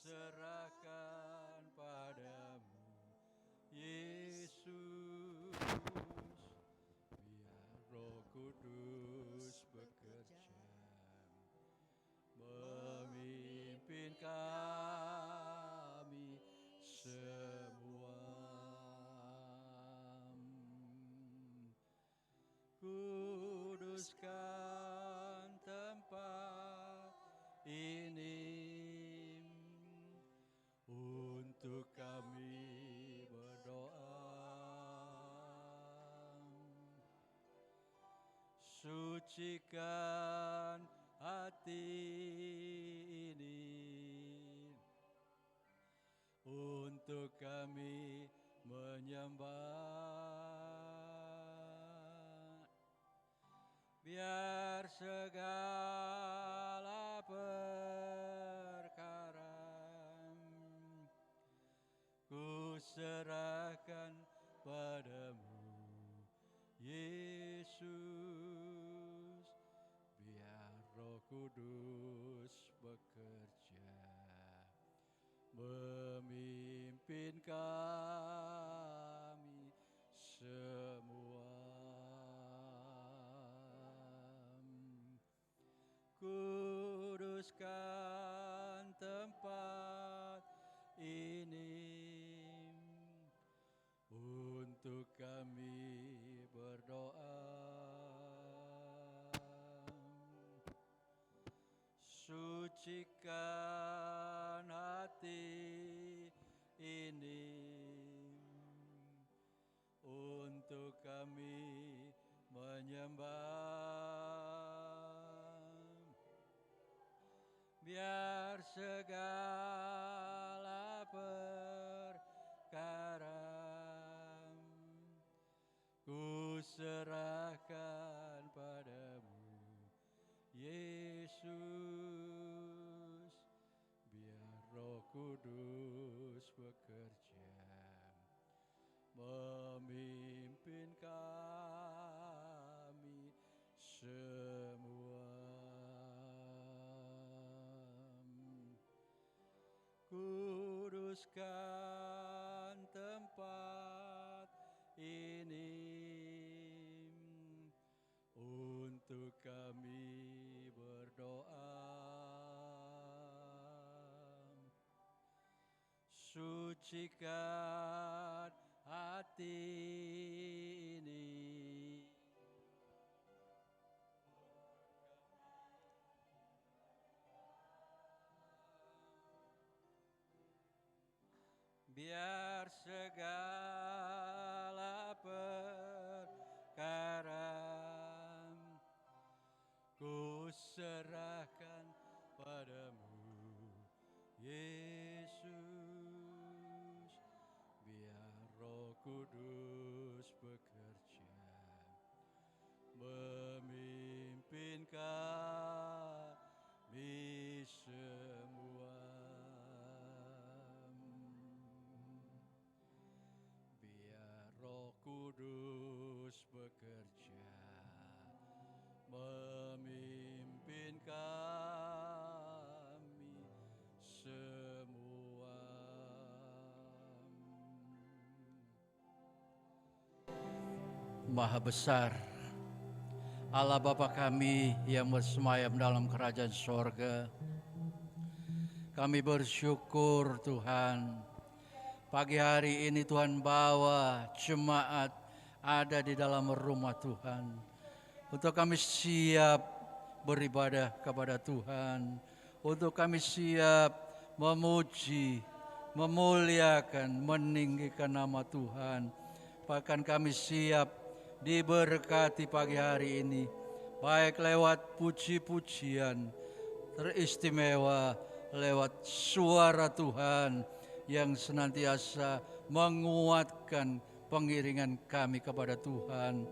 serahkan padamu, Yesus. Biar Roh Kudus bekerja, memimpin kami semua. Kuduskan tempat ini, untuk kami berdoa. Sucikan hati ini, untuk kami menyembah. Biar segala perkara ku serahkan padamu, Yesus. Biar Roh Kudus bekerja, memimpin kami semua. Kuduskan tempat ini, untuk kami berdoa. Sucikan hati ini, untuk kami menyembah. Biar segala perkara ku serahkan padamu, Yesus. Biar Roh Kudus bekerja, memimpin kami semua. Kuduskan tempat ini, untuk kami berdoa. Sucikan hati ini, biar segala perkara ku serahkan padamu, Yesus. Biar Roh Kudus bekerja, memimpin kami semua. Biar Roh Kudus bekerja, memimpin kami semua. Maha besar Allah Bapa kami yang bersemayam dalam kerajaan sorga, kami bersyukur Tuhan, pagi hari ini Tuhan bawa jemaat ada di dalam rumah Tuhan, untuk kami siap beribadah kepada Tuhan, untuk kami siap memuji, memuliakan, meninggikan nama Tuhan. Bahkan kami siap diberkati pagi hari ini, baik lewat puji-pujian teristimewa, lewat suara Tuhan yang senantiasa menguatkan pengiringan kami kepada Tuhan.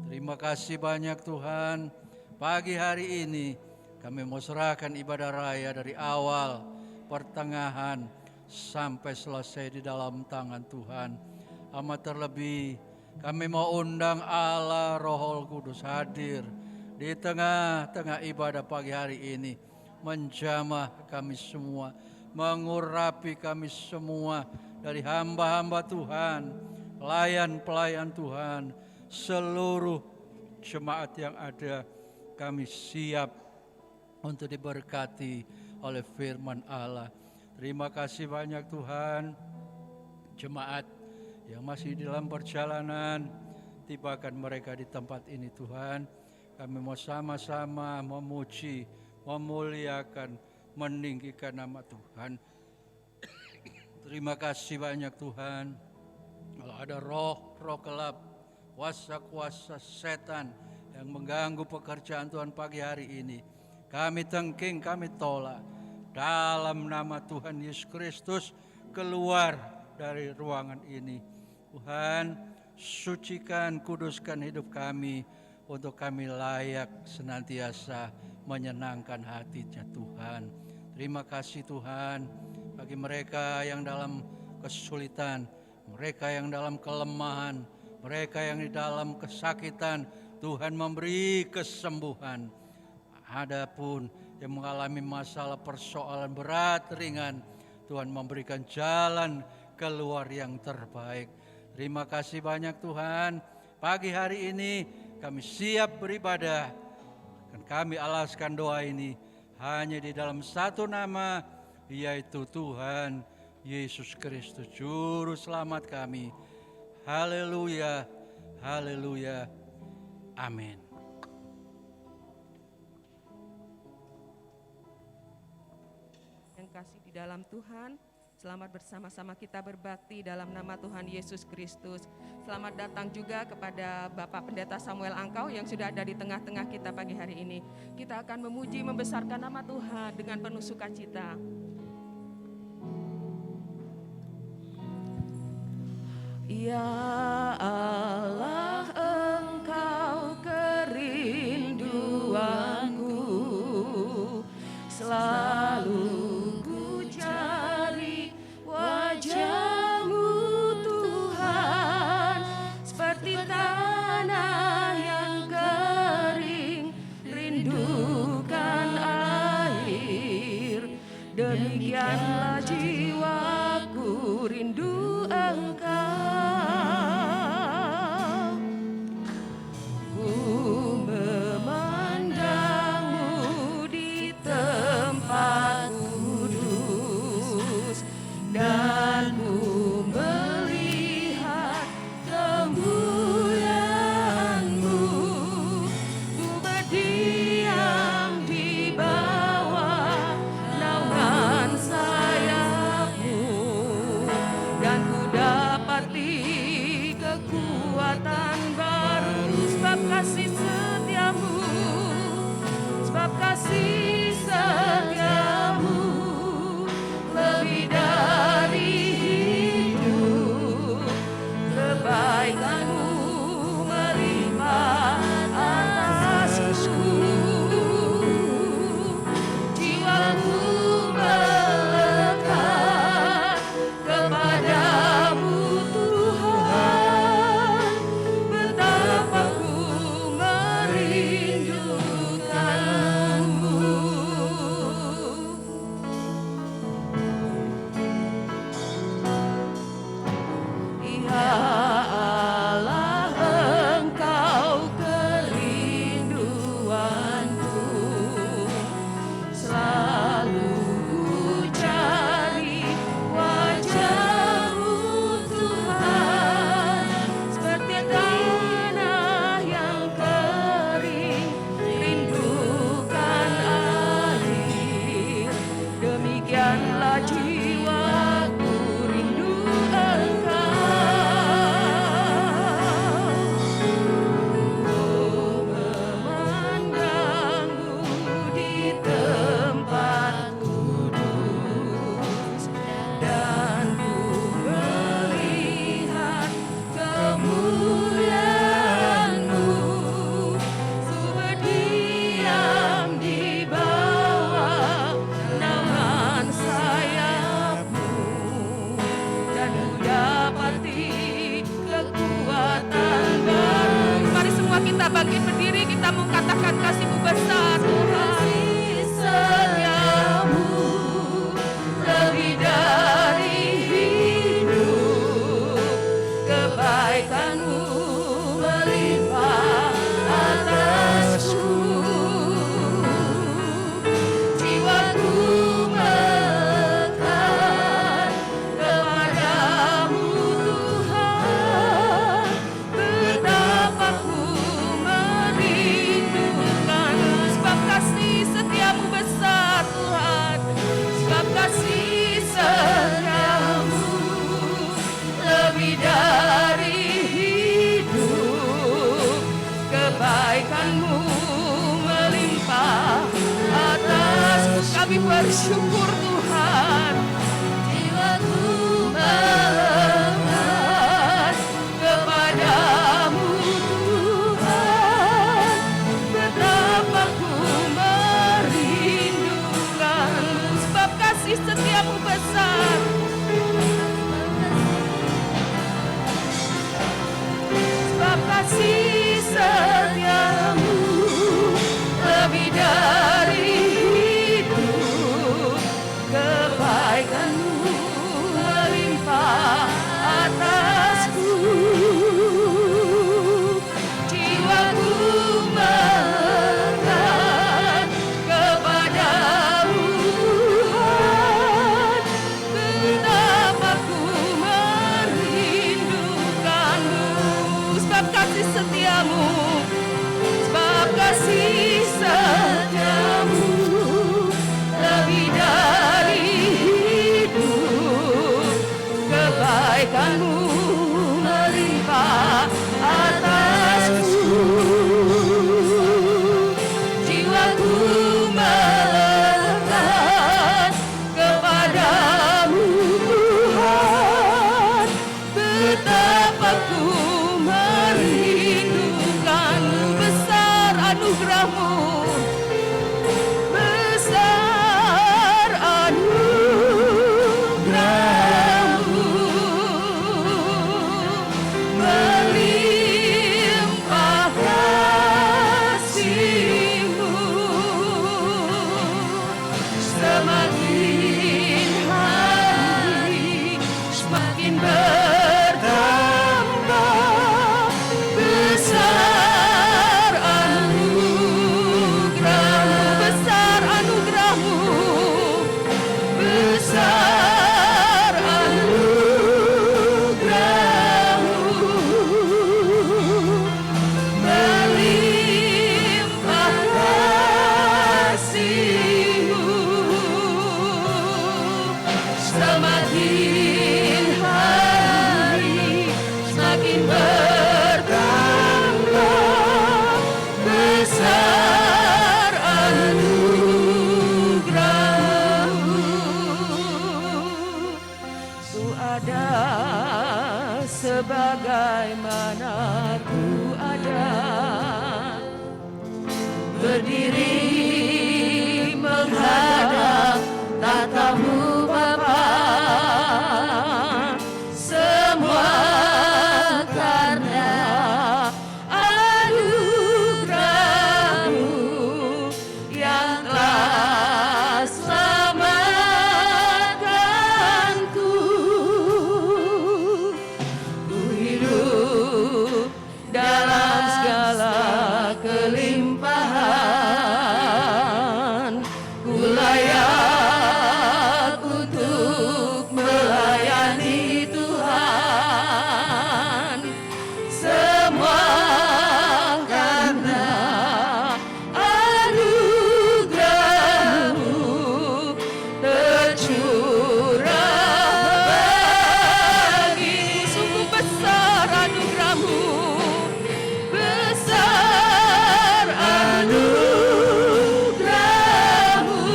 Terima kasih banyak Tuhan. Pagi hari ini kami mau serahkan ibadah raya dari awal, pertengahan, sampai selesai di dalam tangan Tuhan. Amat terlebih kami mau undang Allah Roh Kudus hadir di tengah-tengah ibadah pagi hari ini, menjamah kami semua, mengurapi kami semua, dari hamba-hamba Tuhan, pelayan-pelayan Tuhan, seluruh jemaat yang ada. Kami siap untuk diberkati oleh firman Allah. Terima kasih banyak Tuhan. Jemaat yang masih dalam perjalanan, tibakan mereka di tempat ini Tuhan. Kami mau sama-sama memuji, memuliakan, meninggikan nama Tuhan. Terima kasih banyak Tuhan. Kalau ada roh gelap, kuasa-kuasa setan yang mengganggu pekerjaan Tuhan pagi hari ini, kami tengking, kami tolak. Dalam nama Tuhan Yesus Kristus, keluar dari ruangan ini. Tuhan, sucikan, kuduskan hidup kami, untuk kami layak senantiasa menyenangkan hati-Nya Tuhan. Terima kasih Tuhan, bagi mereka yang dalam kesulitan, mereka yang dalam kelemahan, mereka yang di dalam kesakitan, Tuhan memberi kesembuhan. Adapun yang mengalami masalah persoalan berat ringan, Tuhan memberikan jalan keluar yang terbaik. Terima kasih banyak Tuhan. Pagi hari ini kami siap beribadah, dan kami alaskan doa ini hanya di dalam satu nama, yaitu Tuhan Yesus Kristus, Juru Selamat kami. Haleluya, haleluya, amin. Yang kasih di dalam Tuhan, selamat bersama-sama kita berbakti dalam nama Tuhan Yesus Kristus. Selamat datang juga kepada Bapak Pendeta Samuel Angkau yang sudah ada di tengah-tengah kita pagi hari ini. Kita akan memuji, membesarkan nama Tuhan dengan penuh sukacita. Ya Allah, Engkau kerinduanku, selalu ku cari wajah-Mu Tuhan, seperti tanah yang kering rindukan air, demikianlah jiwaku rindu Engkau. Dan ku melihat kemuliaan-Mu, ku berdiam di bawah naungan sayap-Mu, dan ku dapati kekuatan baru, sebab kasih setia-Mu, sebab kasih setia-Mu lebih dari hidup, kebaikan-Mu melimpah atasku. Jiwaku melekat kepadamu Tuhan, betapa ku merindukan-Mu. Ya Allah, Engkau kerinduanku, selalu ku cari wajah-Mu Tuhan, seperti tanah yang kering rindukan air, demikianlah jiwaku rindu Engkau. Memandang-Mu di tempat kudus, dan ku melihat kemuliaan-Mu, ku berdiam di bawah naungan sayap-Mu, dan ku dapati kekuatan baru. Mari semua kita bangkit berdiri, kita mau katakan kasih-Mu besar Tuhan. Setiamu lebih kami bersyukur Tuhan. Jiwaku melekat kepadamu Tuhan, betapa ku merindukanmu, sebab kasih setiamu besar. Sebab kasih setiamu lebih dari hidup, kebaikanmu melimpah atasku. Jiwaku melekat kepadamu Tuhan, betapa ku merindukanmu. Sebab kasih setiamu, sebab kasih setiamu lebih dari hidup, kebaikanmu melimpah atasku. Jiwaku melekat kepadamu Tuhan, betapa ku merindukanmu. Besar anugerahmu, besar anugerahmu, melimpah kasih-Mu. Semakin hari semakin bertambah besar anugerahmu, besar anugerahmu, besar anugerahmu, melimpah kasih-Mu. Semakin hari semakin bertambah besar anugerahmu. Ku ada sebagaimana ku ada, berdiri menghadap tatamu Bapa, semua karena anugerahmu yang telah selamatkanku. Ku hidup dalam segala kelimpahan, ku layak untuk melayani Tuhan. Semua karena anugerahmu tercurah bagi. Sungguh besar anugerahmu, besar anugerahmu,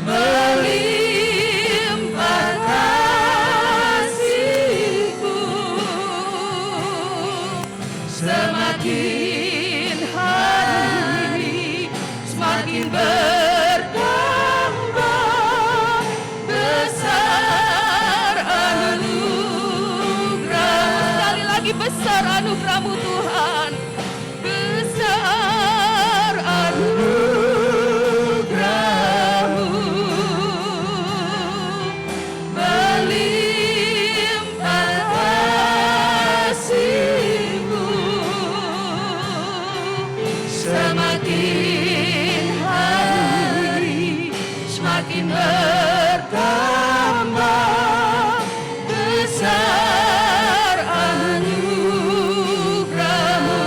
melimpah kasih-Mu. Semakin hari semakin bertambah besar anugerah-Mu. Sekali lagi besar anugerah-Mu Tuhan, besar anugerah-Mu, melimpah kasih-Mu. Semakin hari semakin bertambah besar anugerah-Mu.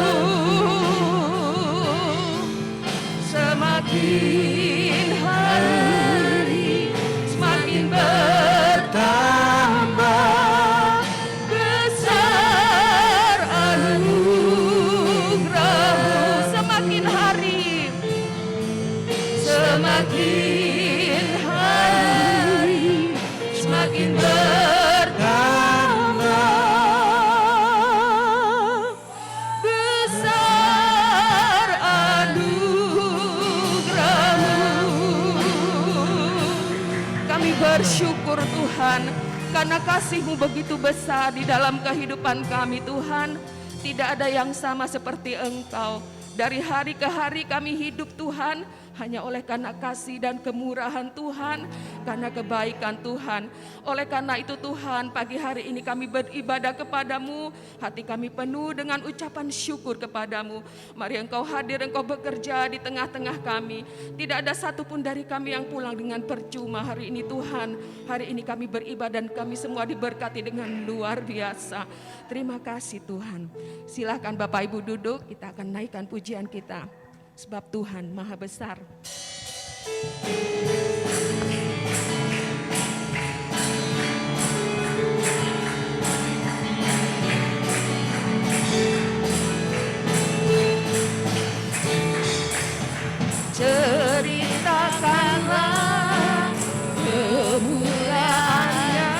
Semakin hari semakin bertambah besar anugerah-Mu. Semakin hari semakin hari semakin bertambah besar anugerah-Mu. Kami bersyukur Tuhan karena kasih-Mu begitu besar di dalam kehidupan kami Tuhan. Tidak ada yang sama seperti Engkau. Dari hari ke hari kami hidup Tuhan hanya oleh karena kasih dan kemurahan Tuhan, karena kebaikan Tuhan. Oleh karena itu Tuhan, pagi hari ini kami beribadah kepadamu, hati kami penuh dengan ucapan syukur kepadamu. Mari Engkau hadir, Engkau bekerja di tengah-tengah kami. Tidak ada satupun dari kami yang pulang dengan percuma hari ini Tuhan. Hari ini kami beribadah dan kami semua diberkati dengan luar biasa. Terima kasih Tuhan. Silakan Bapak Ibu duduk, kita akan naikkan pujian kita. Sebab Tuhan Maha Besar. Ceritakanlah kemuliaan-Nya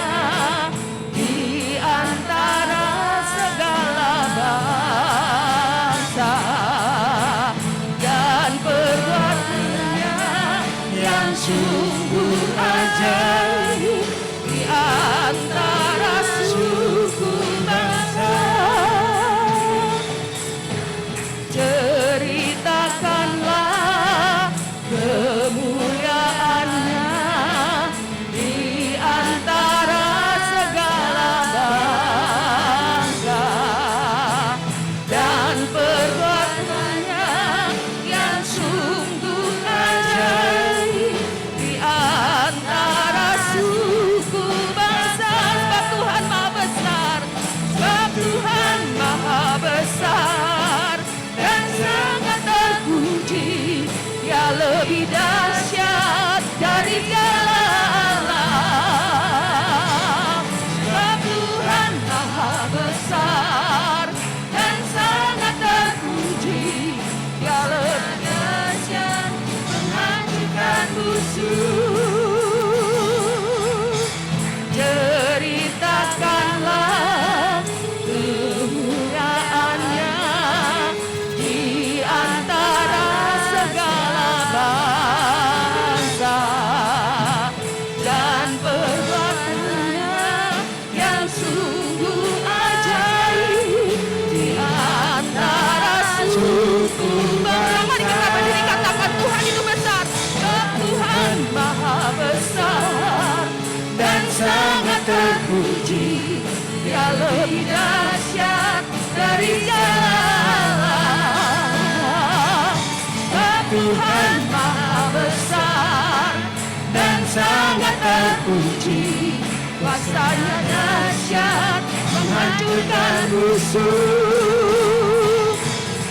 di antara segala bangsa, dan perbuatan-Nya yang sungguh ajaib di antara suku bangsa. Ceritakanlah kemuliaan-Nya di antara segala bangsa, dan perbuatan-Nya yang sungguh ajaib di antara suku bangsa. Sebab Tuhan Maha Besar, sebab Tuhan Maha Besar dan sangat terpuji. Dia lebih dahsyat dari segala alam. Sebab Tuhan Maha Besar dan sangat terpuji. Dia lebih dahsyat menghancurkan musuh. Ceritakanlah kemuliaan-Nya di antara segala bangsa, dan perbuatan-Nya yang sungguh ajaib di antara suku bangsa. Mari kita berdiri katakan Tuhan itu besar. Tuhan Maha Besar dan sangat terpuji. Dia lebih dahsyat dari segala alam. Tuhan Maha Besar dan sangat terpuji. Kuasa-Nya dahsyat menghancurkan musuh.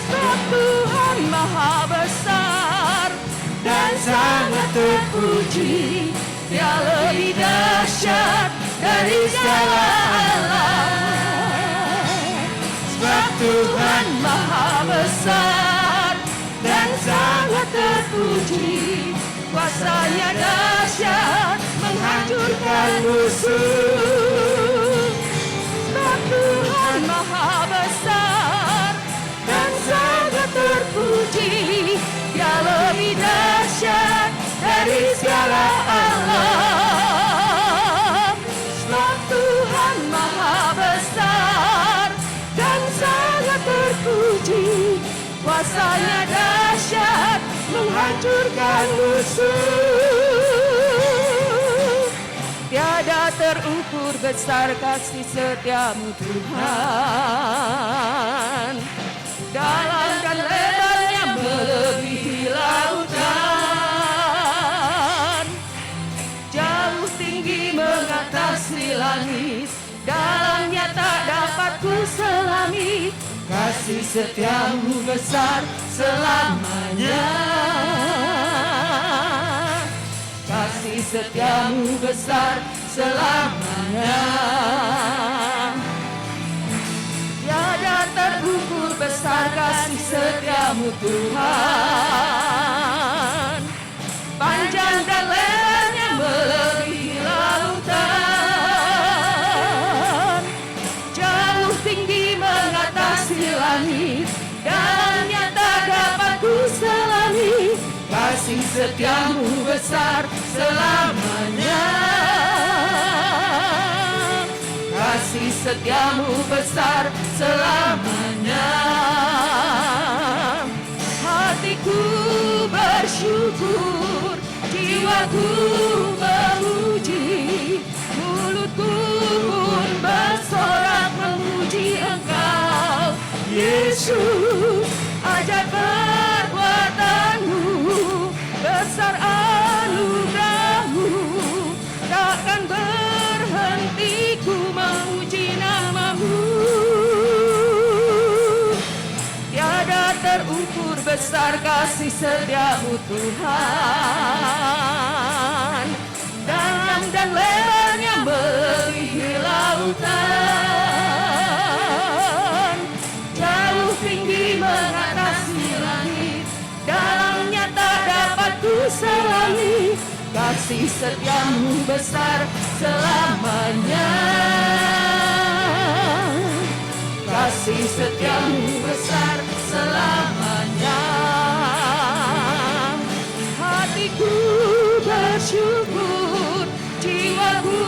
Sebab Tuhan Maha Besar dan sangat terpuji. Dia lebih dahsyat dari segala alam. Sebab Tuhan Maha Besar dan sangat terpuji. Kuasa-Nya dahsyat menghancurkan musuh. Sebab Tuhan Maha Besar dan sangat terpuji. Dia lebih dahsyat dari segala alam. Sebab Tuhan Maha Besar dan sangat terpuji. Kuasa-Nya dahsyat menghancurkan musuh. Tiada terukur besar kasih setia-Mu Tuhan. Dalam dan lebarnya melebihi lautan. Jauh tinggi mengatasi langit. Dalamnya tak dapat ku selami. Kasih setia-Mu besar selamanya. Kasih setia-Mu besar selamanya. Tiada terukur besar kasih setia-Mu Tuhan. kasih setiamu besar selamanya. Kasih setiamu besar selamanya. Hatiku bersyukur, jiwaku memuji, mulutku pun bersorak memuji Engkau, Yesus. Ajaib perbuatanmu, besar anugerahmu, takkan berhenti ku memuji namamu. Tiada terukur besar kasih setiamu Tuhan, dalam dan lebarnya melebihi lautan, jauh tinggi mengatasi langit, dalamnya tak dapat ku selami. Kasih setiamu besar selamanya. Kasih setiamu besar selamanya. Hatiku bersyukur, jiwaku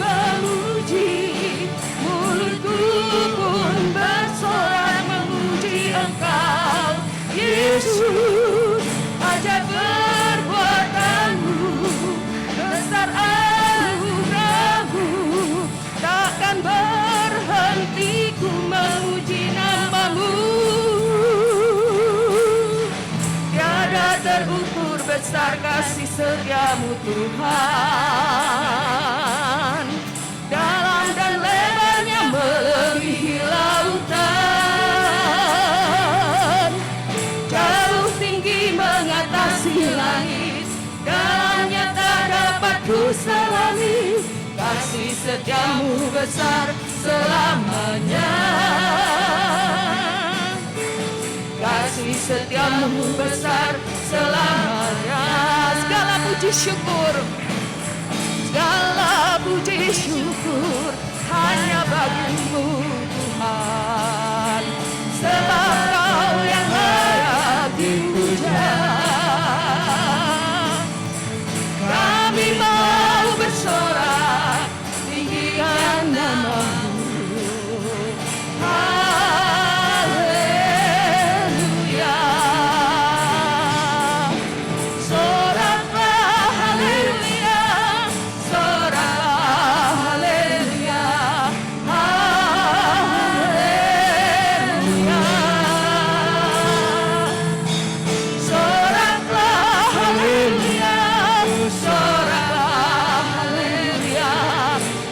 memuji, mulutku pun bersorak memuji Engkau, Yesus. Ajaib perbuatanmu, besar anugerahmu, takkan berhenti ku memuji namamu. Tiada terukur besar kasih setiamu Tuhan, dalam dan lebarnya melebihi lautan, jauh tinggi mengatasi langit, dalamnya tak dapat ku selami. Kasih setiamu besar selamanya. Kasih setiamu besar selamanya. Segala puji syukur, segala puji syukur hanya bagimu Tuhan, sebab Kau yang layak dipuja. Kami mau bersorak tinggikan namamu. Haleluya. Soraklah haleluya, soraklah haleluya, haleluya. Soraklah haleluya, soraklah haleluya,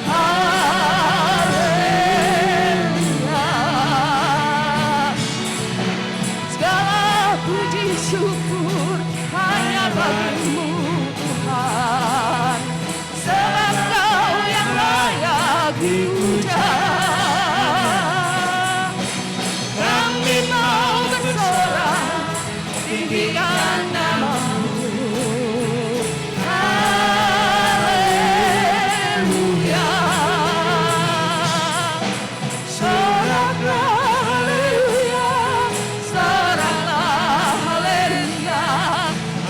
haleluya. Segala puji syukur hanya bagimu Tuhan, sebab Kau yang layak dipuja. Kami mau bersorak tinggikan namamu. Haleluya. Soraklah haleluya, soraklah haleluya,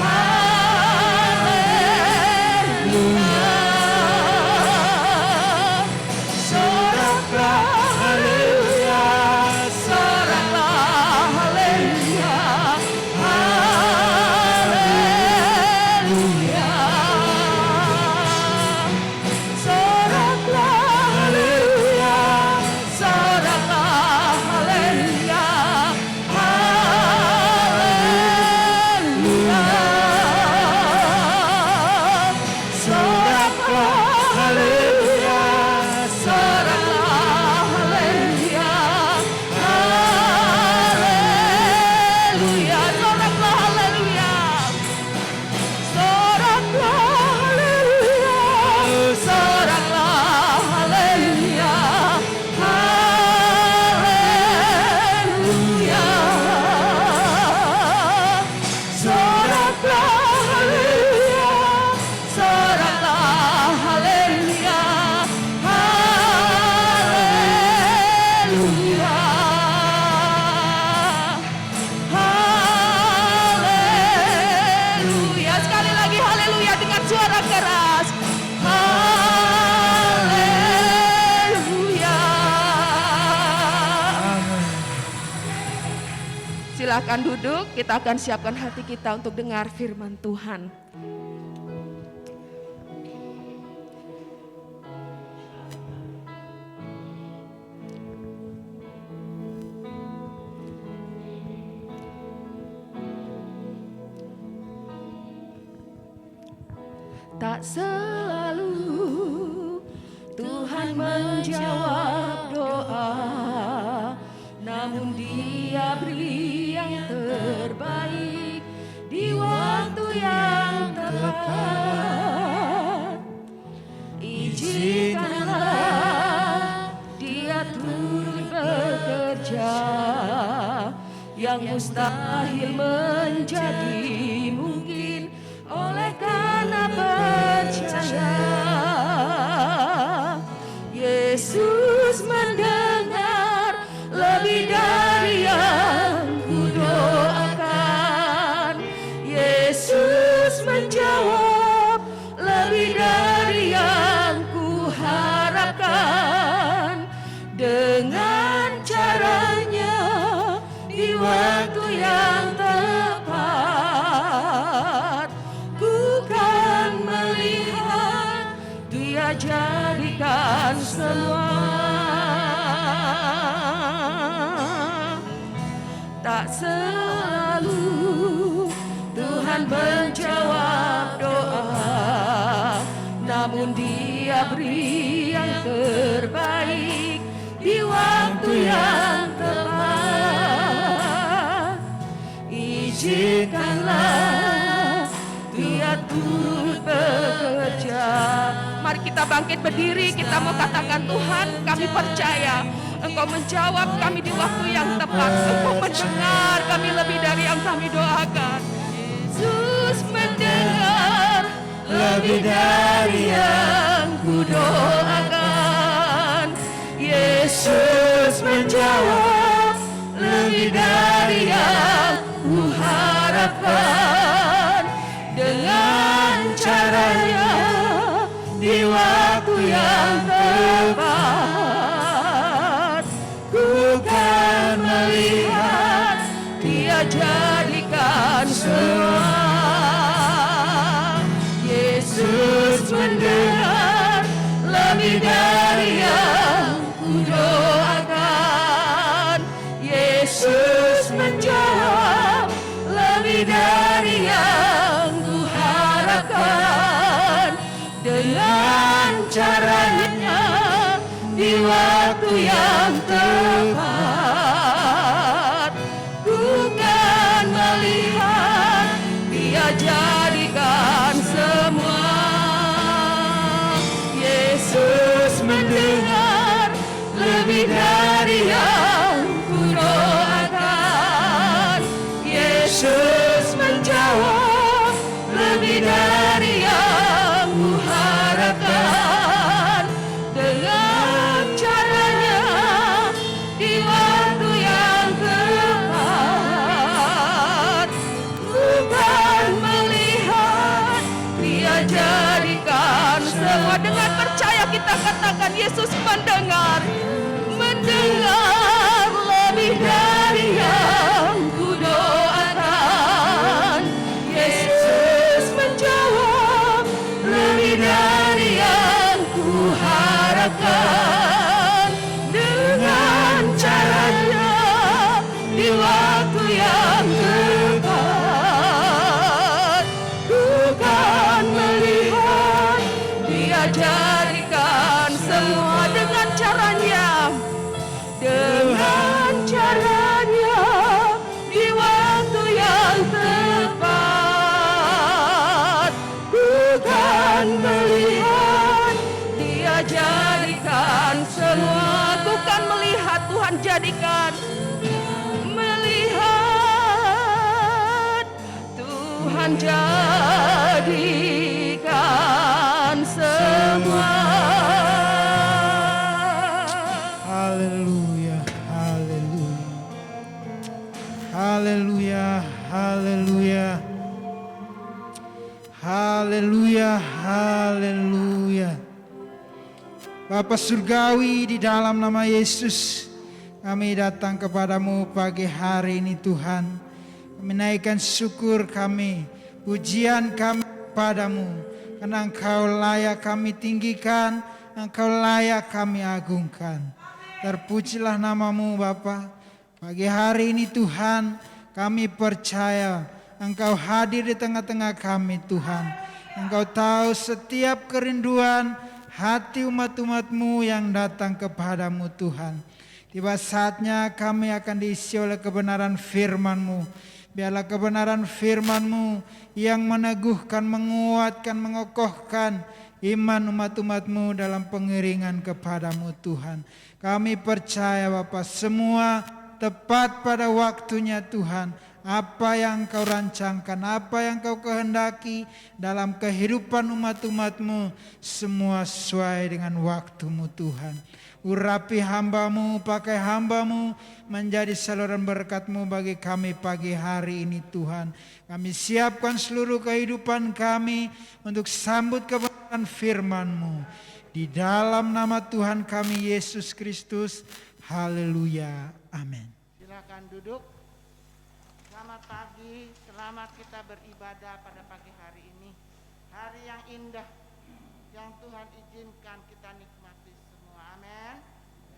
haleluya. Soraklah haleluya, soraklah haleluya, haleluya. silakan duduk, kita akan siapkan hati kita untuk dengar firman Tuhan. Tak selalu Tuhan menjawab doa, namun Dia beri yang terbaik di waktu yang tepat. Izinkanlah Dia turut bekerja, yang mustahil menjadi mungkin oleh karena percaya. Yesus mendengar lebih dari yang kudoakan. Yesus menjawab lebih dari yang kuharapkan. Dengan caranya di waktu yang tepat, ku kan melihat Dia jadikan semua. Tak selalu Tuhan menjawab doa, namun Dia beri yang terbaik di waktu yang tepat. Izinkanlah Dia turut bekerja. Mari kita bangkit berdiri, kita mau katakan, Tuhan, kami percaya Engkau menjawab kami di waktu yang tepat. Engkau mendengar kami lebih dari yang kami doakan. Yesus mendengar lebih dari yang kudoakan. Yesus menjawab lebih dari yang kuharapkan. Dengan caranya di waktu yang tepat, ku kan melihat Dia jadikan semua. Yesus mendengar lebih dari yang kudoakan. Yesus menjawab lebih dari yang kuharapkan. Dengan caranya di waktu yang tepat, ku kan melihat Dia jadikan semua. Yesus mendengar lebih dari yang kudoakan. Yesus menjawab lebih dari yang kuharapkan. Dengan caranya di waktu yang tepat, ku kan melihat Dia jadikan semua. Dengan percaya kita katakan, Yesus mendengar lebih dari yang kudoakan. Yesus menjawab lebih dari yang kuharapkan. Dengan caranya di waktu yang tepat, ku kan melihat Dia jadikan semua. Dengan caranya di waktu yang tepat, ku kan melihat Dia jadikan semua. Ku kan melihat Tuhan jadikan, melihat Tuhan jadikan semua. Haleluya, haleluya. Haleluya, haleluya. Haleluya, haleluya. Bapa Surgawi, di dalam nama Yesus kami datang kepadamu pagi hari ini Tuhan. Kami naikkan syukur kami, pujian kami padamu. Karena Engkau layak kami tinggikan, Engkau layak kami agungkan. Terpujilah namamu Bapa. Pagi hari ini Tuhan, kami percaya Engkau hadir di tengah-tengah kami Tuhan. Engkau tahu setiap kerinduan hati umat-umat-Mu yang datang kepadamu Tuhan. Tiba saatnya kami akan diisi oleh kebenaran firman-Mu. Biarlah kebenaran firman-Mu yang meneguhkan, menguatkan, mengokohkan iman umat-umat-Mu dalam pengiringan kepadamu Tuhan. Kami percaya Bapa, semua tepat pada waktunya Tuhan. Apa yang Kau rancangkan, apa yang Kau kehendaki dalam kehidupan umat-umat-Mu, semua sesuai dengan waktu-Mu Tuhan. Urapi hamba-Mu, pakai hamba-Mu menjadi saluran berkat-Mu bagi kami pagi hari ini Tuhan. Kami siapkan seluruh kehidupan kami untuk sambut kebenaran firman-Mu. Di dalam nama Tuhan kami Yesus Kristus. Haleluya. Amin. Silakan duduk. Selamat pagi, selamat kita beribadah pada pagi hari ini. Hari yang indah yang Tuhan izinkan kita nikmati semua. Amin.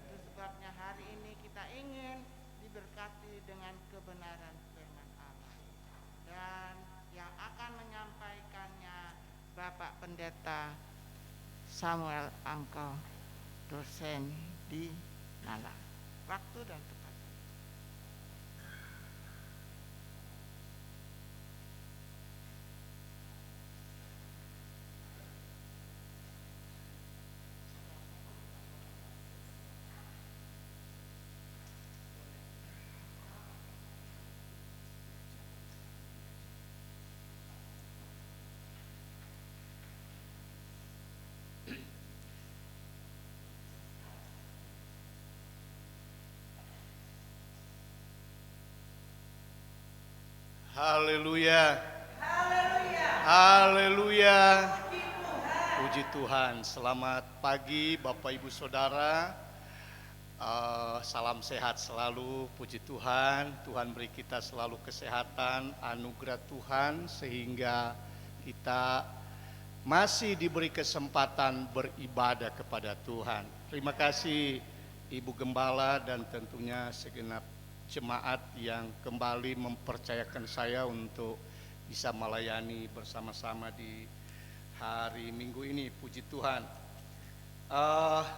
Itu sebabnya hari ini kita ingin diberkati dengan kebenaran firman Allah. Dan yang akan menyampaikannya Bapak Pendeta Samuel Angkau, dosen di Nala. Waktu dan tempat. Haleluya. Haleluya. Puji Tuhan. Selamat pagi Bapak Ibu Saudara. Salam sehat selalu. Puji Tuhan. Tuhan beri kita selalu kesehatan, anugerah Tuhan sehingga kita masih diberi kesempatan beribadah kepada Tuhan. Terima kasih Ibu Gembala dan tentunya segenap jemaat yang kembali mempercayakan saya untuk bisa melayani bersama-sama di hari Minggu ini. Puji Tuhan.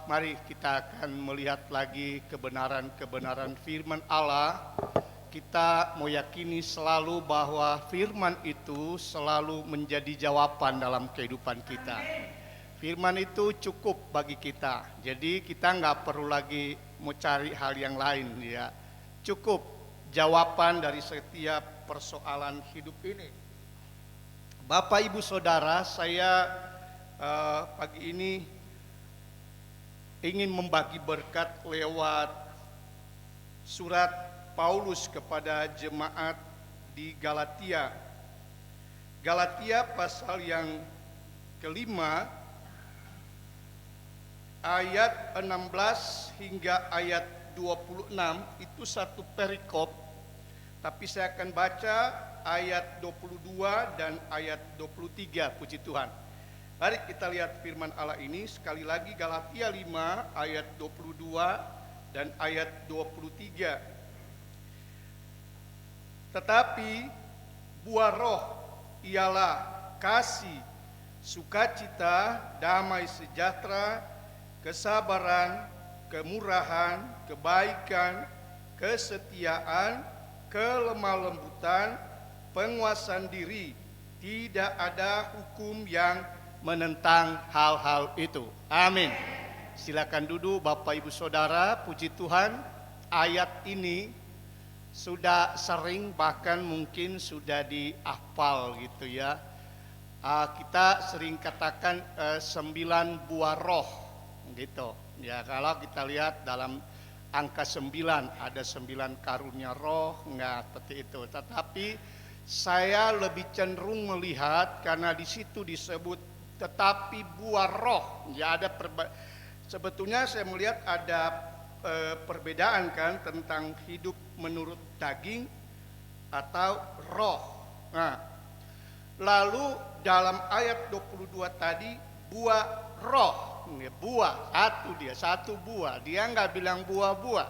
Mari kita akan melihat lagi kebenaran-kebenaran firman Allah. Kita meyakini selalu bahwa firman itu selalu menjadi jawaban dalam kehidupan kita. Firman itu cukup bagi kita. Jadi kita nggak perlu lagi mau cari hal yang lain ya. Cukup jawaban dari setiap persoalan hidup ini. Bapak Ibu Saudara, saya pagi ini ingin membagi berkat lewat surat Paulus kepada jemaat di Galatia. Galatia pasal yang kelima ayat 16 hingga ayat 26 itu satu perikop, tapi saya akan baca ayat 22 dan ayat 23. Puji Tuhan. Mari kita lihat firman Allah ini sekali lagi, Galatia 5 ayat 22 dan ayat 23. Tetapi buah roh ialah kasih, sukacita, damai sejahtera, kesabaran, kemurahan, kebaikan, kesetiaan, kelemah lembutan, penguasaan diri. Tidak ada hukum yang menentang hal-hal itu. Amin. Silakan duduk Bapak Ibu Saudara. Puji Tuhan, ayat ini sudah sering bahkan mungkin sudah dihafal gitu ya. Kita sering katakan 9 buah roh gitu. Ya, kalau kita lihat dalam angka 9 ada 9 karunia roh, enggak seperti itu. Tetapi saya lebih cenderung melihat karena di situ disebut tetapi buah roh. Ya, ada sebetulnya saya melihat ada perbedaan kan tentang hidup menurut daging atau roh. Nah, lalu dalam ayat 22 tadi buah roh, buah satu buah, dia nggak bilang buah-buah,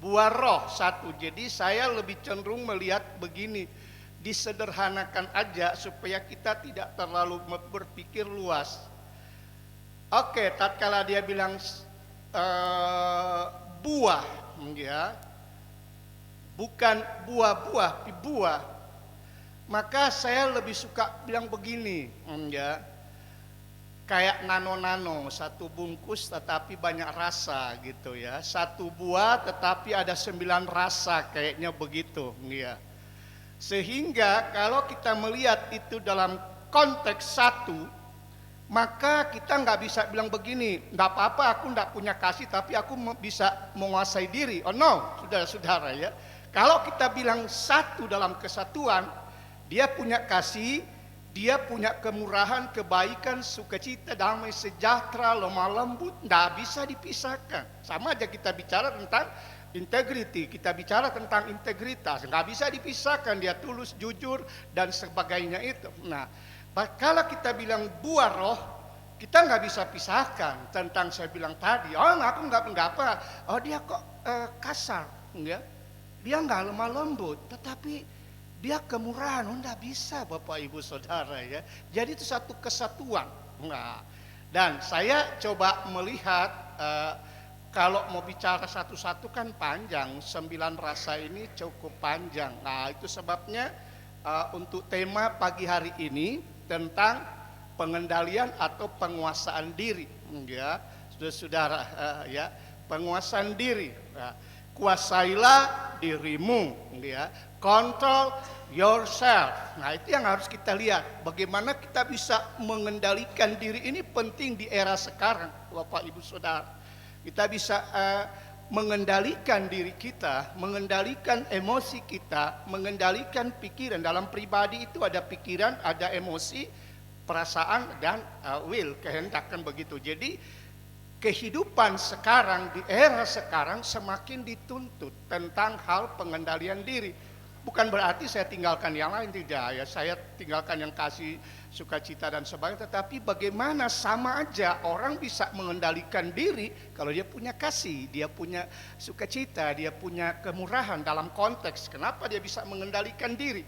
buah roh satu. Jadi saya lebih cenderung melihat begini, disederhanakan aja supaya kita tidak terlalu berpikir luas. Oke, tatkala dia bilang buah, ya, bukan buah-buah, buah, maka saya lebih suka bilang begini, ya, kayak nano-nano, satu bungkus tetapi banyak rasa gitu ya, satu buah tetapi ada 9 rasa, kayaknya begitu, ya. Sehingga kalau kita melihat itu dalam konteks satu, maka kita nggak bisa bilang begini, nggak apa-apa aku nggak punya kasih tapi aku bisa menguasai diri. Oh no, saudara-saudara ya. Kalau kita bilang satu dalam kesatuan, dia punya kasih, dia punya kemurahan, kebaikan, sukacita, damai, sejahtera, lemah lembut, nggak bisa dipisahkan. Sama aja kita bicara tentang integrity, kita bicara tentang integritas, nggak bisa dipisahkan, dia tulus, jujur, dan sebagainya itu. Nah, kalau kita bilang buah roh, kita nggak bisa pisahkan tentang saya bilang tadi. Oh, aku nggak apa. Oh, dia kok kasar, ya? Dia nggak lemah lembut, tetapi dia kemurahan. Oh, nggak bisa, Bapak Ibu Saudara ya. Jadi itu satu kesatuan. Nah, dan saya coba melihat kalau mau bicara satu-satu kan panjang, 9 rasa ini cukup panjang. Nah, itu sebabnya untuk tema pagi hari ini tentang pengendalian atau penguasaan diri, ya, saudara-saudara, ya, penguasaan diri. Ya. Kuasailah dirimu, ya, control yourself. Nah, itu yang harus kita lihat. Bagaimana kita bisa mengendalikan diri ini penting di era sekarang, Bapak Ibu Saudara. Kita bisa mengendalikan diri kita, mengendalikan emosi kita, mengendalikan pikiran. Dalam pribadi itu ada pikiran, ada emosi, perasaan, dan will, kehendak, kan begitu. Jadi kehidupan sekarang, di era sekarang semakin dituntut tentang hal pengendalian diri. Bukan berarti saya tinggalkan yang lain, tidak ya. Saya tinggalkan yang kasih, sukacita dan sebagainya. Tetapi bagaimana sama aja orang bisa mengendalikan diri kalau dia punya kasih, dia punya sukacita, dia punya kemurahan dalam konteks. Kenapa dia bisa mengendalikan diri?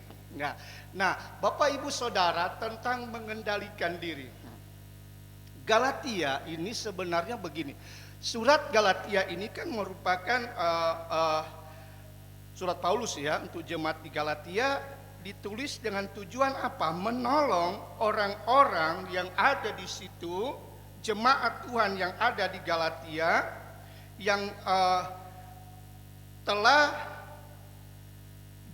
Nah, Bapak Ibu Saudara, tentang mengendalikan diri. Galatia ini sebenarnya begini. Surat Galatia ini kan merupakan surat Paulus ya untuk jemaat di Galatia, ditulis dengan tujuan apa? Menolong orang-orang yang ada di situ, jemaat Tuhan yang ada di Galatia, yang telah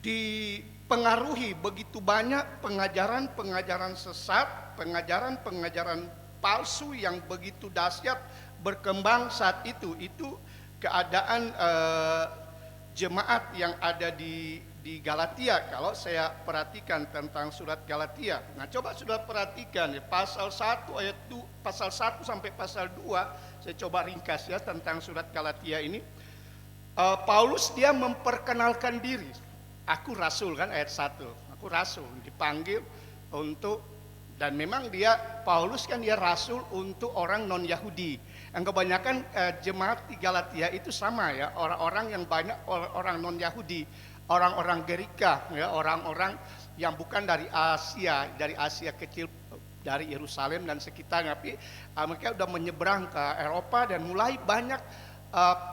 dipengaruhi begitu banyak pengajaran-pengajaran sesat, pengajaran-pengajaran palsu yang begitu dahsyat berkembang saat itu. Itu keadaan jemaat yang ada di Galatia. Kalau saya perhatikan tentang surat Galatia, nah coba sudah perhatikan ya, pasal 1 ayat 2, pasal 1 sampai pasal 2, saya coba ringkas ya tentang surat Galatia ini. Paulus dia memperkenalkan diri. Aku rasul, kan ayat 1. Aku rasul, dipanggil untuk, dan memang dia Paulus kan dia rasul untuk orang non Yahudi. Yang kebanyakan jemaat di Galatia itu sama ya, orang-orang yang banyak orang non Yahudi, orang-orang Gerika ya, orang-orang yang bukan dari Asia kecil, dari Yerusalem dan sekitarnya, tapi mereka sudah menyeberang ke Eropa dan mulai banyak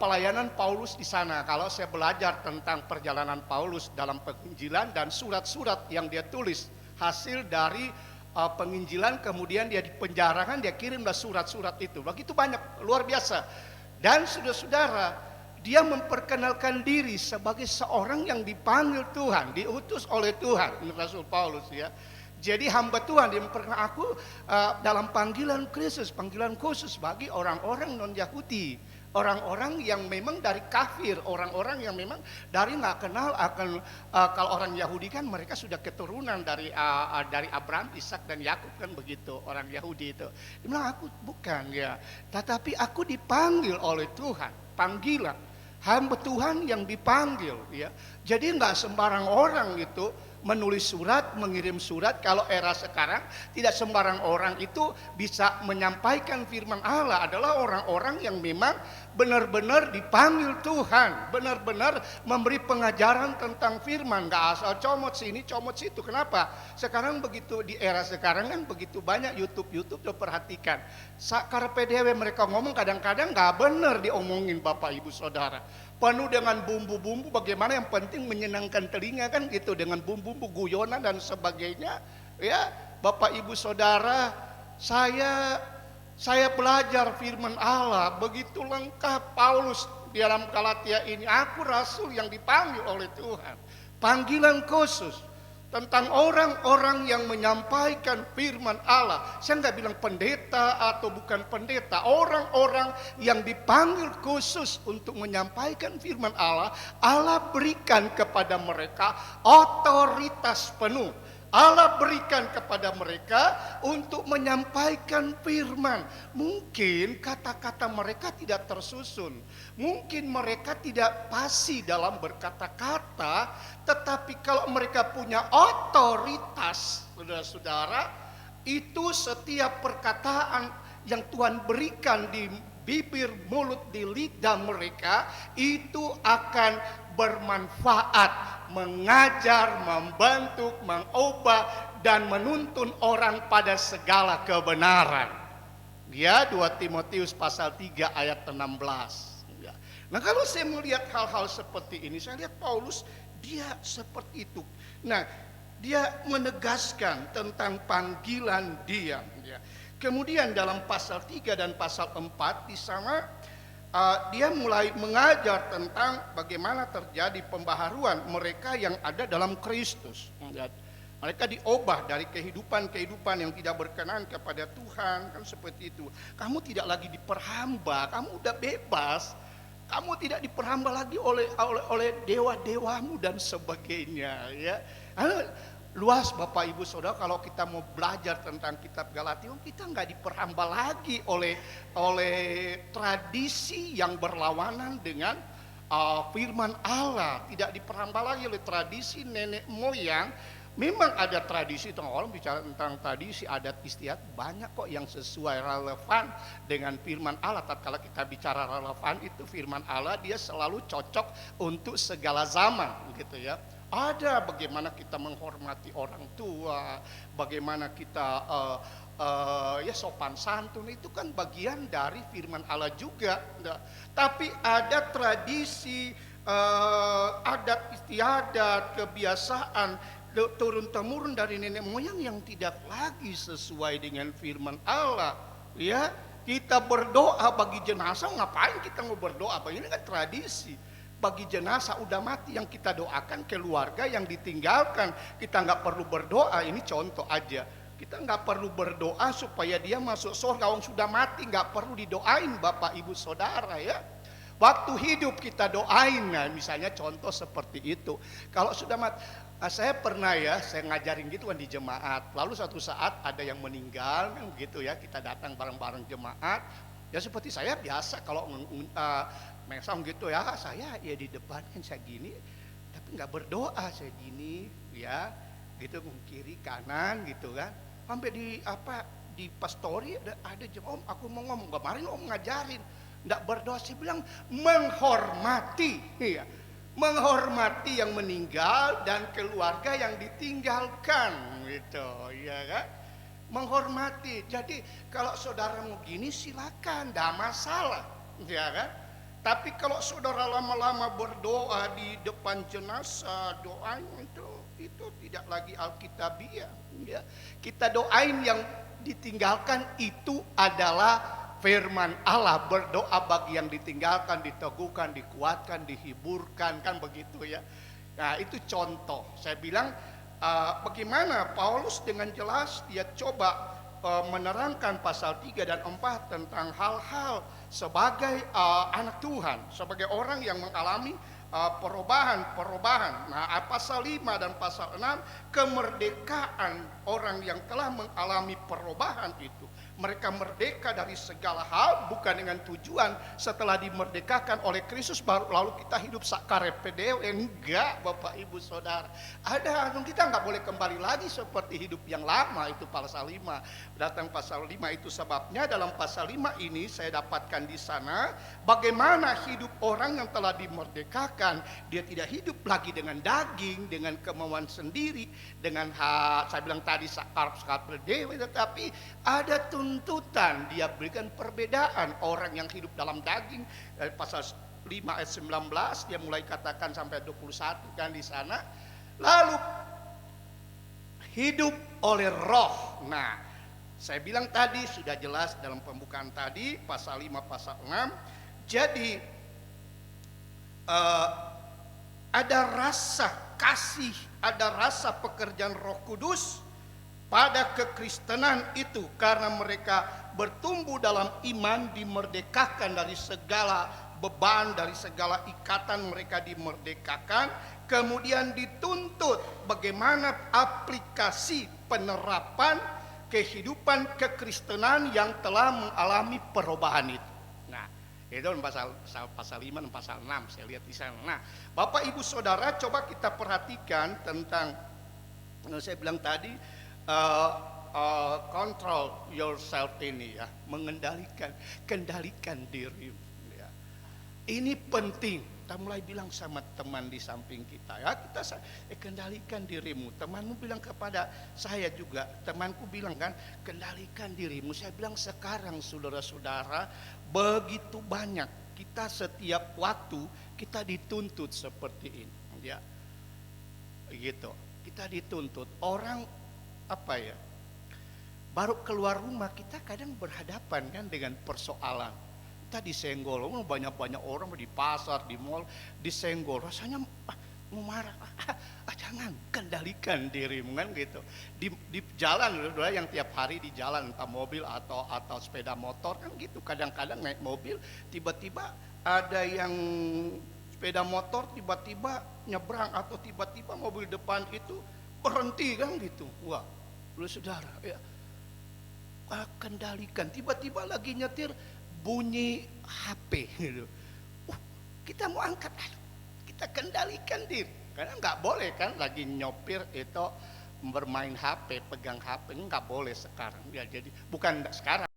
pelayanan Paulus di sana. Kalau saya belajar tentang perjalanan Paulus dalam penginjilan dan surat-surat yang dia tulis hasil dari penginjilan, kemudian dia dipenjarakan, dia kirimlah surat-surat itu. Begitu banyak, luar biasa. Dan saudara-saudara, dia memperkenalkan diri sebagai seorang yang dipanggil Tuhan, diutus oleh Tuhan, Rasul Paulus ya. Jadi hamba Tuhan, dia memperkenalkan aku dalam panggilan Kristus, panggilan khusus bagi orang-orang non-Yahudi. Orang-orang yang memang dari kafir, orang-orang yang memang dari nggak kenal akan kalau orang Yahudi kan mereka sudah keturunan dari Abraham, Ishak dan Yakub, kan begitu orang Yahudi itu. Dia bilang aku bukan ya, tetapi aku dipanggil oleh Tuhan, panggilan. hamba Tuhan yang dipanggil, ya. Jadi nggak sembarang orang itu menulis surat, mengirim surat. Kalau era sekarang tidak sembarang orang itu bisa menyampaikan firman Allah. Adalah orang-orang yang memang benar-benar dipanggil Tuhan, benar-benar memberi pengajaran tentang firman, nggak asal comot sini comot situ. Kenapa? Sekarang begitu, di era sekarang kan begitu banyak YouTube tuh, perhatikan. Karena dewe mereka ngomong kadang-kadang nggak benar diomongin Bapak Ibu Saudara. Penuh dengan bumbu-bumbu, bagaimana yang penting menyenangkan telinga kan gitu, dengan bumbu-bumbu guyonan dan sebagainya. Ya, Bapak Ibu Saudara, saya belajar firman Allah begitu lengkap. Paulus di dalam Galatia ini, aku rasul yang dipanggil oleh Tuhan. Panggilan khusus tentang orang-orang yang menyampaikan firman Allah. Saya nggak bilang pendeta atau bukan pendeta. Orang-orang yang dipanggil khusus untuk menyampaikan firman Allah. Allah berikan kepada mereka otoritas penuh. Allah berikan kepada mereka untuk menyampaikan firman. Mungkin kata-kata mereka tidak tersusun. Mungkin mereka tidak fasih dalam berkata-kata. Tetapi kalau mereka punya otoritas, saudara-saudara, itu setiap perkataan yang Tuhan berikan di bibir, mulut, di lidah mereka, itu akan bermanfaat, mengajar, membantu, mengubah, dan menuntun orang pada segala kebenaran. Ya, 2 Timotius pasal 3 ayat 16. Ya. Nah, kalau saya melihat hal-hal seperti ini, saya lihat Paulus, dia seperti itu. Nah, dia menegaskan tentang panggilan dia. Ya. Kemudian dalam pasal 3 dan pasal 4 di sana dia mulai mengajar tentang bagaimana terjadi pembaharuan mereka yang ada dalam Kristus. Mereka diubah dari kehidupan-kehidupan yang tidak berkenan kepada Tuhan, kan seperti itu. Kamu tidak lagi diperhamba, kamu udah bebas. Kamu tidak diperhamba lagi oleh dewa-dewamu dan sebagainya, ya. Luas Bapak Ibu Saudara, kalau kita mau belajar tentang kitab Galatia, kita nggak diperhamba lagi oleh tradisi yang berlawanan dengan firman Allah. Tidak diperhamba lagi oleh tradisi nenek moyang. Memang ada tradisi, orang bicara tentang tradisi adat istiadat, banyak kok yang sesuai relevan dengan firman Allah. Tatkala kita bicara relevan, itu firman Allah dia selalu cocok untuk segala zaman, gitu ya. Ada bagaimana kita menghormati orang tua, bagaimana kita ya sopan santun, itu kan bagian dari firman Allah juga. Tapi ada tradisi, adat istiadat, kebiasaan turun-temurun dari nenek moyang yang tidak lagi sesuai dengan firman Allah. Ya, kita berdoa bagi jenazah, ngapain kita mau berdoa? Ini kan tradisi. Bagi jenazah udah mati yang kita doakan, keluarga yang ditinggalkan kita nggak perlu berdoa. Ini contoh aja, kita nggak perlu berdoa supaya dia masuk surga. Orang sudah mati nggak perlu didoain Bapak Ibu Saudara, ya. Waktu hidup kita doain. Nah, misalnya contoh seperti itu. Kalau sudah mati, saya pernah ya, saya ngajarin gitu kan di jemaat. Lalu suatu saat ada yang meninggal kan gitu ya, kita datang bareng-bareng jemaat. Ya seperti saya biasa kalau mesong gitu ya, saya ya di depan kan saya gini, tapi nggak berdoa, saya gini ya, gitu kiri kanan gitu kan. Sampai di pastori ada jemaat, Om aku mau ngomong, kemarin Om ngajarin, nggak berdoa. Saya bilang menghormati, ya, menghormati yang meninggal dan keluarga yang ditinggalkan, gitu, ya kan? Menghormati. Jadi kalau saudara mau gini silakan, nggak masalah, ya kan? Tapi kalau saudara lama-lama berdoa di depan jenazah, doanya itu tidak lagi alkitabiah. Ya. Kita doain yang ditinggalkan itu adalah firman Allah. Berdoa bagi yang ditinggalkan, diteguhkan, dikuatkan, dihiburkan, kan begitu ya. Nah itu contoh. Saya bilang bagaimana Paulus dengan jelas dia coba menerangkan pasal 3 dan 4 tentang hal-hal sebagai anak Tuhan, sebagai orang yang mengalami perubahan. Nah, pasal 5 dan pasal 6, kemerdekaan orang yang telah mengalami perubahan itu. Mereka merdeka dari segala hal, bukan dengan tujuan setelah dimerdekakan oleh Kristus baru lalu kita hidup sakarepe dewe. Enggak, Bapak Ibu Saudara. Ada kita nggak boleh kembali lagi seperti hidup yang lama, itu pasal 5. Datang pasal 5 itu sebabnya dalam pasal 5 ini saya dapatkan di sana bagaimana hidup orang yang telah dimerdekakan. Dia tidak hidup lagi dengan daging, dengan kemauan sendiri, dengan saya bilang tadi sakarepe dewe, tetapi ada tuntutan. Dia berikan perbedaan orang yang hidup dalam daging. Pasal 5 ayat 19 dia mulai katakan sampai 21 kan di sana. Lalu hidup oleh roh. Nah, saya bilang tadi sudah jelas dalam pembukaan tadi pasal 5 pasal 6. Jadi ada rasa kasih, ada rasa pekerjaan Roh Kudus pada kekristenan itu, karena mereka bertumbuh dalam iman, dimerdekakan dari segala beban, dari segala ikatan, mereka dimerdekakan. Kemudian dituntut bagaimana aplikasi penerapan kehidupan kekristenan yang telah mengalami perubahan itu. Nah, itu pasal 5 dan pasal 6 saya lihat di sana. Nah, Bapak Ibu Saudara, coba kita perhatikan tentang saya bilang tadi control yourself ini ya, kendalikan dirimu ya. Ini penting. Kita mulai bilang sama teman di samping kita ya, kita kendalikan dirimu. Temanmu bilang kepada saya juga, temanku bilang kan, kendalikan dirimu. Saya bilang sekarang saudara-saudara, begitu banyak kita setiap waktu kita dituntut seperti ini ya. Gitu. Kita dituntut. Orang baru keluar rumah kita kadang berhadapan kan dengan persoalan. Kita disenggol, banyak orang di pasar, di mall disenggol, rasanya mau marah. Jangan, kendalikan dirimu kan gitu. Di jalan yang tiap hari di jalan, entah mobil atau sepeda motor kan gitu. Kadang-kadang naik mobil tiba-tiba ada yang sepeda motor tiba-tiba nyebrang, atau tiba-tiba mobil depan itu berhenti kan gitu. Wah, lu saudara ya, kendalikan. Tiba-tiba lagi nyetir bunyi HP gitu. Kita mau angkat, kita kendalikan diri. Karena nggak boleh kan lagi nyopir itu bermain HP, pegang HP, nggak boleh sekarang. Ya, jadi bukan sekarang.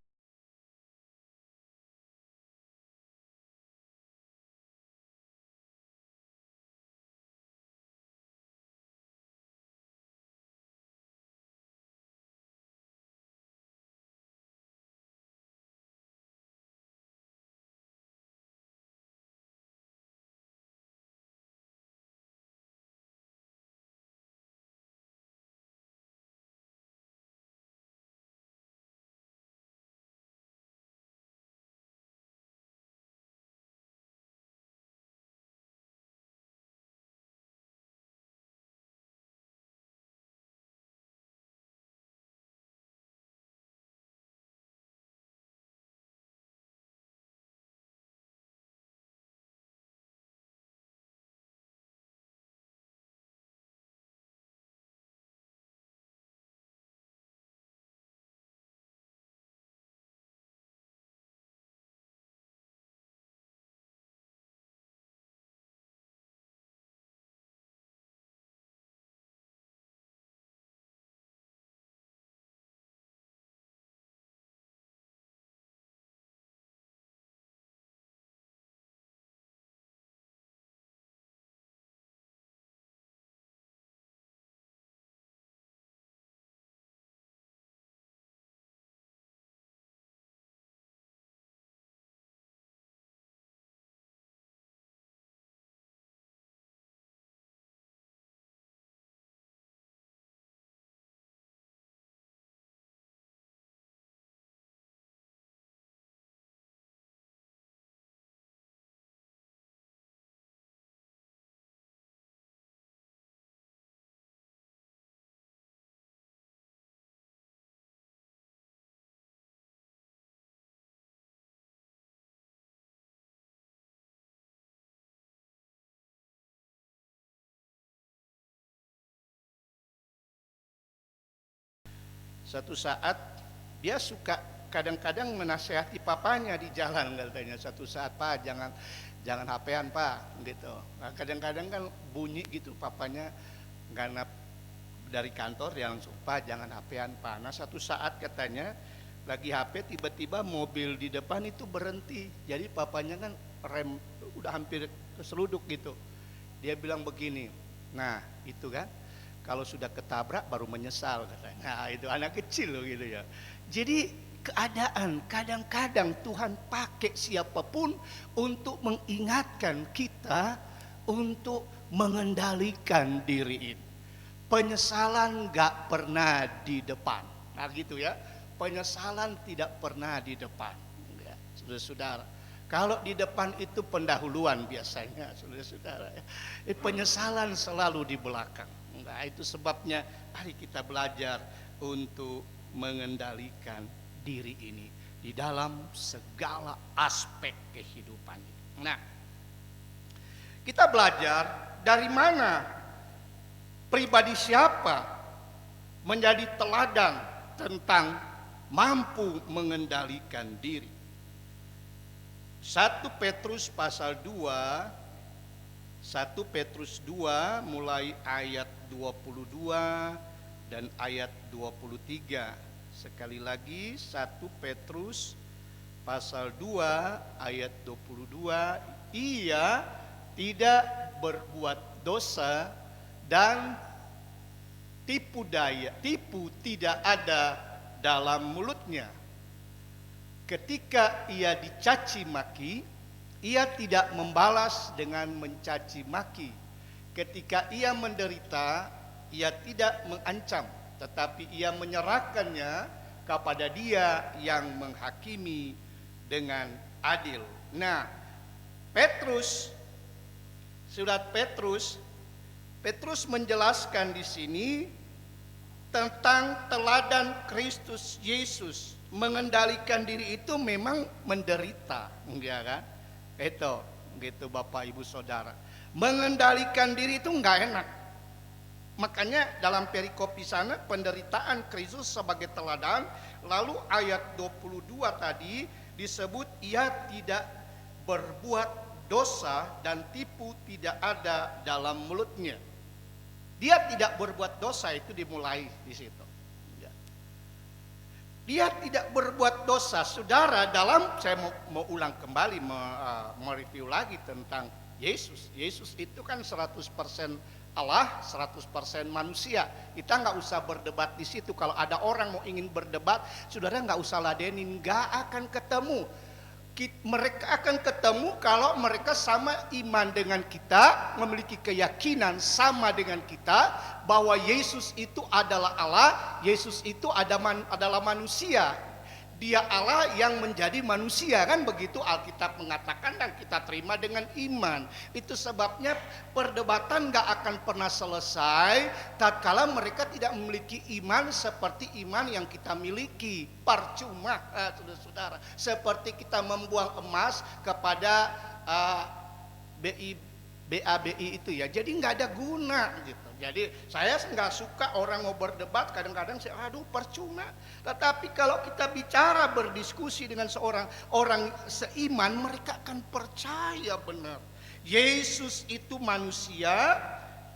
Satu saat dia suka kadang-kadang menasehati papanya di jalan, katanya satu saat, "Pak, jangan HP-an Pak," gitu. Nah, kadang-kadang kan bunyi gitu papanya nggak dari kantor, dia langsung, "Pak, jangan HP-an Pak." Nah, satu saat katanya lagi HP, tiba-tiba mobil di depan itu berhenti. Jadi papanya kan rem udah hampir keseluduk gitu. Dia bilang begini, "Nah itu kan kalau sudah ketabrak baru menyesal," katanya. Nah itu anak kecil loh gitu ya. Jadi keadaan kadang-kadang Tuhan pakai siapapun untuk mengingatkan kita untuk mengendalikan diri ini. Penyesalan gak pernah di depan. Nah gitu ya, penyesalan tidak pernah di depan ya, saudara-saudara. Kalau di depan itu pendahuluan biasanya, saudara-saudara ya. Penyesalan selalu di belakang. Nah itu sebabnya mari kita belajar untuk mengendalikan diri ini di dalam segala aspek kehidupan ini. Nah, kita belajar dari mana pribadi siapa menjadi teladan tentang mampu mengendalikan diri. 1 Petrus pasal 2, 1 Petrus 2 mulai ayat 22 dan ayat 23. Sekali lagi 1 Petrus pasal 2 ayat 22, ia tidak berbuat dosa dan tipu tidak ada dalam mulutnya. Ketika ia dicaci maki, ia tidak membalas dengan mencaci maki. Ketika ia menderita, ia tidak mengancam, tetapi ia menyerahkannya kepada Dia yang menghakimi dengan adil. Nah, surat Petrus menjelaskan di sini tentang teladan Kristus Yesus. Mengendalikan diri itu memang menderita, ya kan? Itu, gitu Bapak Ibu Saudara. Mengendalikan diri itu enggak enak. Makanya dalam perikop di sana penderitaan Kristus sebagai teladan, lalu ayat 22 tadi disebut ia tidak berbuat dosa dan tipu tidak ada dalam mulutnya. Dia tidak berbuat dosa itu dimulai di situ. Dia tidak berbuat dosa. Saudara, saya mau ulang kembali, mereview lagi tentang Yesus. Yesus itu kan 100% Allah, 100% manusia. Kita nggak usah berdebat di situ. Kalau ada orang mau ingin berdebat, saudara nggak usah ladenin, nggak akan ketemu. Mereka akan ketemu kalau mereka sama iman dengan kita, memiliki keyakinan sama dengan kita bahwa Yesus itu adalah Allah, Yesus itu adalah manusia. Dia Allah yang menjadi manusia, kan begitu Alkitab mengatakan, dan kita terima dengan iman. Itu sebabnya perdebatan gak akan pernah selesai tatkala mereka tidak memiliki iman seperti iman yang kita miliki. Percuma, saudara-saudara. Seperti kita membuang emas kepada BABI itu ya, jadi nggak ada guna gitu. Jadi saya nggak suka orang mau berdebat, kadang-kadang saya percuma. Tetapi kalau kita bicara berdiskusi dengan orang seiman, mereka akan percaya benar. Yesus itu manusia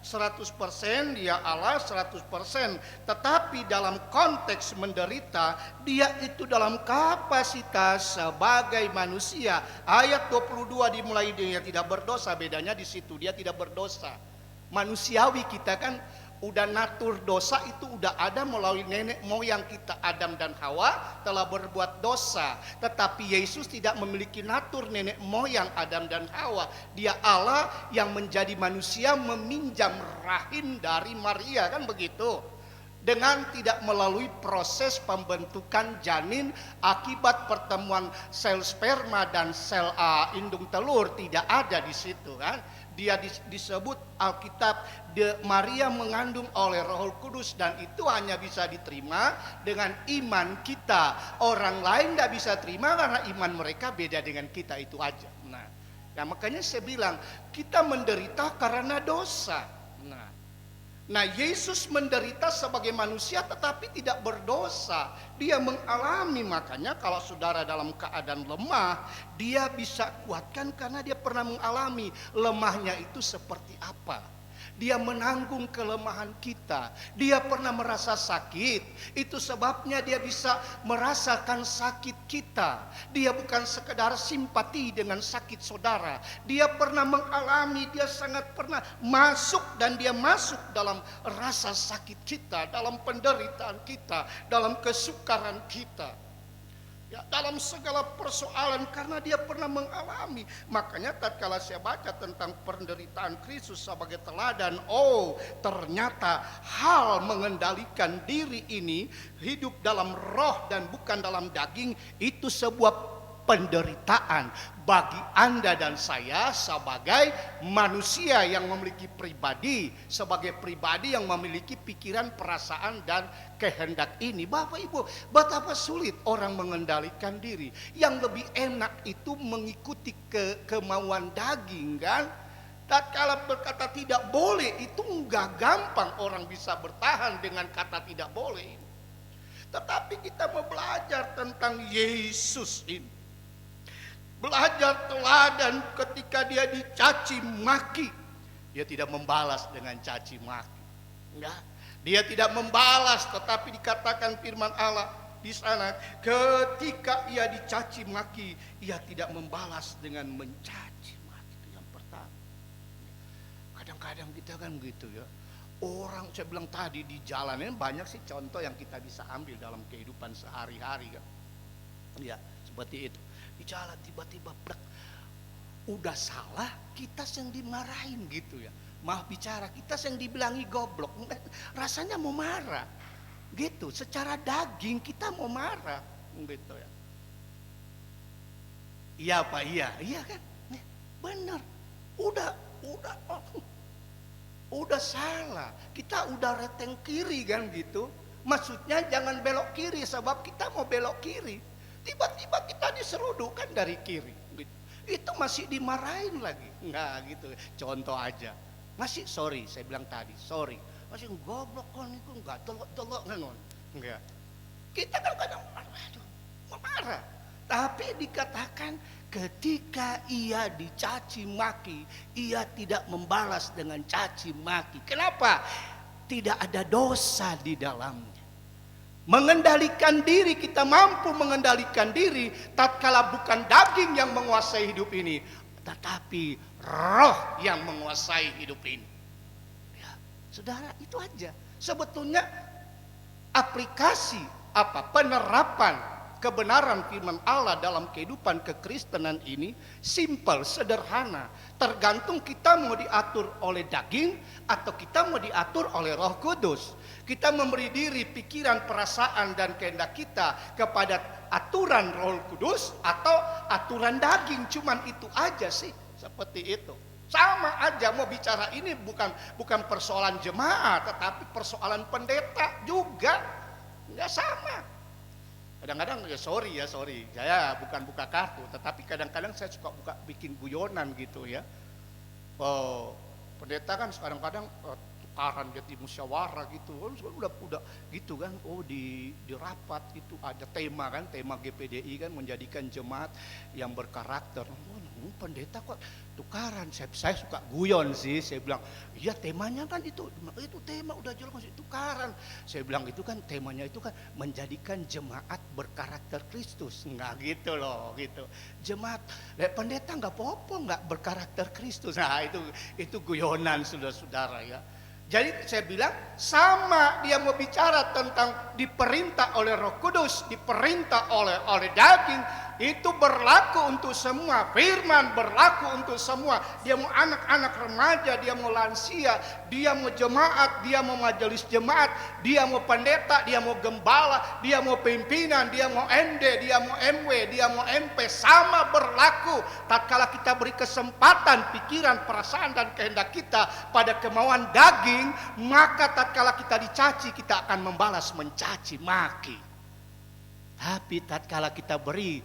100%, dia Allah 100%. Tetapi dalam konteks menderita, dia itu dalam kapasitas sebagai manusia. Ayat 22 dimulai dia tidak berdosa, bedanya di situ, dia tidak berdosa. Manusiawi kita kan udah natur dosa itu udah ada melalui nenek moyang kita Adam dan Hawa telah berbuat dosa. Tetapi Yesus tidak memiliki natur nenek moyang Adam dan Hawa. Dia Allah yang menjadi manusia, meminjam rahim dari Maria, kan begitu. Dengan tidak melalui proses pembentukan janin akibat pertemuan sel sperma dan sel indung telur, tidak ada di situ kan. Dia disebut Alkitab Maria mengandung oleh Roh Kudus, dan itu hanya bisa diterima dengan iman kita. Orang lain tidak bisa terima karena iman mereka beda dengan kita, itu aja. Nah makanya saya bilang kita menderita karena dosa. Nah, Yesus menderita sebagai manusia tetapi tidak berdosa. Dia mengalami, makanya kalau saudara dalam keadaan lemah, dia bisa kuatkan karena dia pernah mengalami lemahnya itu seperti apa. Dia menanggung kelemahan kita. Dia pernah merasa sakit. Itu sebabnya dia bisa merasakan sakit kita. Dia bukan sekedar simpati dengan sakit saudara. Dia pernah mengalami, dia sangat pernah masuk dan dia masuk dalam rasa sakit kita, dalam penderitaan kita, dalam kesukaran kita. Ya, dalam segala persoalan karena dia pernah mengalami. Makanya tatkala saya baca tentang penderitaan Kristus sebagai teladan, oh ternyata hal mengendalikan diri ini, hidup dalam roh dan bukan dalam daging, itu sebuah penderitaan bagi Anda dan saya sebagai manusia yang memiliki pribadi, sebagai pribadi yang memiliki pikiran, perasaan dan kehendak ini. Bapak Ibu, betapa sulit orang mengendalikan diri. Yang lebih enak itu mengikuti kemauan daging, kan? Tatkala berkata tidak boleh, itu enggak gampang orang bisa bertahan dengan kata tidak boleh. Tetapi kita mau belajar tentang Yesus ini. Belajar teladan ketika dia dicaci maki. Dia tidak membalas dengan caci maki. Ya. Dia tidak membalas, tetapi dikatakan firman Allah di sana, ketika ia dicaci maki, ia tidak membalas dengan mencaci maki. Itu yang pertama. Kadang-kadang kita kan gitu ya. Orang, saya bilang tadi di jalan ini banyak sih contoh yang kita bisa ambil dalam kehidupan sehari-hari kan. Ya, seperti itu. Di jalan tiba-tiba plek, udah salah kita yang dimarahin gitu ya. Maaf bicara, kita yang dibilangi goblok, rasanya mau marah gitu. Secara daging kita mau marah gitu ya. Iya Pak, iya kan, benar. Udah salah, kita udah reteng kiri kan gitu. Maksudnya jangan belok kiri sebab kita mau belok kiri. Tiba-tiba kita diserudukkan dari kiri gitu. Itu masih dimarahin lagi. Enggak gitu. Contoh aja. Masih sorry, saya bilang tadi, sorry. Masih goblok kan itu enggak telok-telok ngon. Enggak. Kita kan kadang marah. Tapi dikatakan ketika ia dicaci maki, ia tidak membalas dengan caci maki. Kenapa? Tidak ada dosa di dalamnya. Mengendalikan diri, kita mampu mengendalikan diri tatkala bukan daging yang menguasai hidup ini, tetapi roh yang menguasai hidup ini. Ya, saudara, itu aja. Sebetulnya aplikasi penerapan kebenaran firman Allah dalam kehidupan kekristenan ini simpel, sederhana. Tergantung kita mau diatur oleh daging atau kita mau diatur oleh Roh Kudus. Kita memberi diri, pikiran, perasaan dan kehendak kita kepada aturan Roh Kudus atau aturan daging. Cuman itu aja sih, seperti itu. Sama aja mau bicara ini bukan persoalan jemaat, tetapi persoalan pendeta juga. Enggak sama. Kadang-kadang ya sorry, saya bukan buka kartu, tetapi kadang-kadang saya suka bikin guyonan gitu ya. Oh, pendeta kan kadang-kadang tukaran dia di musyawarah gitu, udah gitu kan. Oh di rapat itu ada tema kan, tema GPDI kan, menjadikan jemaat yang berkarakter. Pendeta kok tukaran, saya suka guyon sih. Saya bilang iya temanya kan itu tema udah jelas masih tukaran. Saya bilang itu kan temanya itu kan menjadikan jemaat berkarakter Kristus. Enggak gitu loh gitu. Jemaat pendeta nggak apa-apa nggak berkarakter Kristus. Nah itu guyonan saudara-saudara ya. Jadi saya bilang sama, dia mau bicara tentang diperintah oleh Roh Kudus, diperintah oleh daging, itu berlaku untuk semua. Firman berlaku untuk semua. Dia mau anak-anak remaja, dia mau lansia, dia mau jemaat, dia mau majelis jemaat, dia mau pendeta, dia mau gembala, dia mau pimpinan, dia mau MD, dia mau MW, dia mau MP, sama berlaku. Tatkala kita beri kesempatan pikiran, perasaan dan kehendak kita pada kemauan daging, maka tatkala kita dicaci, kita akan membalas mencaci maki. Tapi tatkala kita beri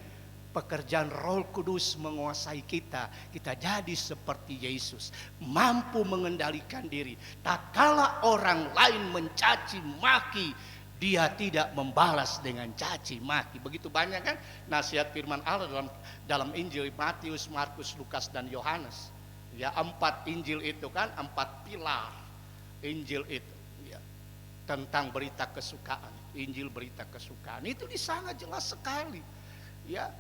pekerjaan Roh Kudus menguasai kita, kita jadi seperti Yesus, mampu mengendalikan diri. Tak kala orang lain mencaci maki, dia tidak membalas dengan caci maki. Begitu banyak kan nasihat firman Allah dalam Injil Matius, Markus, Lukas, dan Yohanes. Ya, 4 Injil itu kan 4 pilar Injil itu, ya, tentang berita kesukaan. Injil berita kesukaan itu di sana jelas sekali. Ya,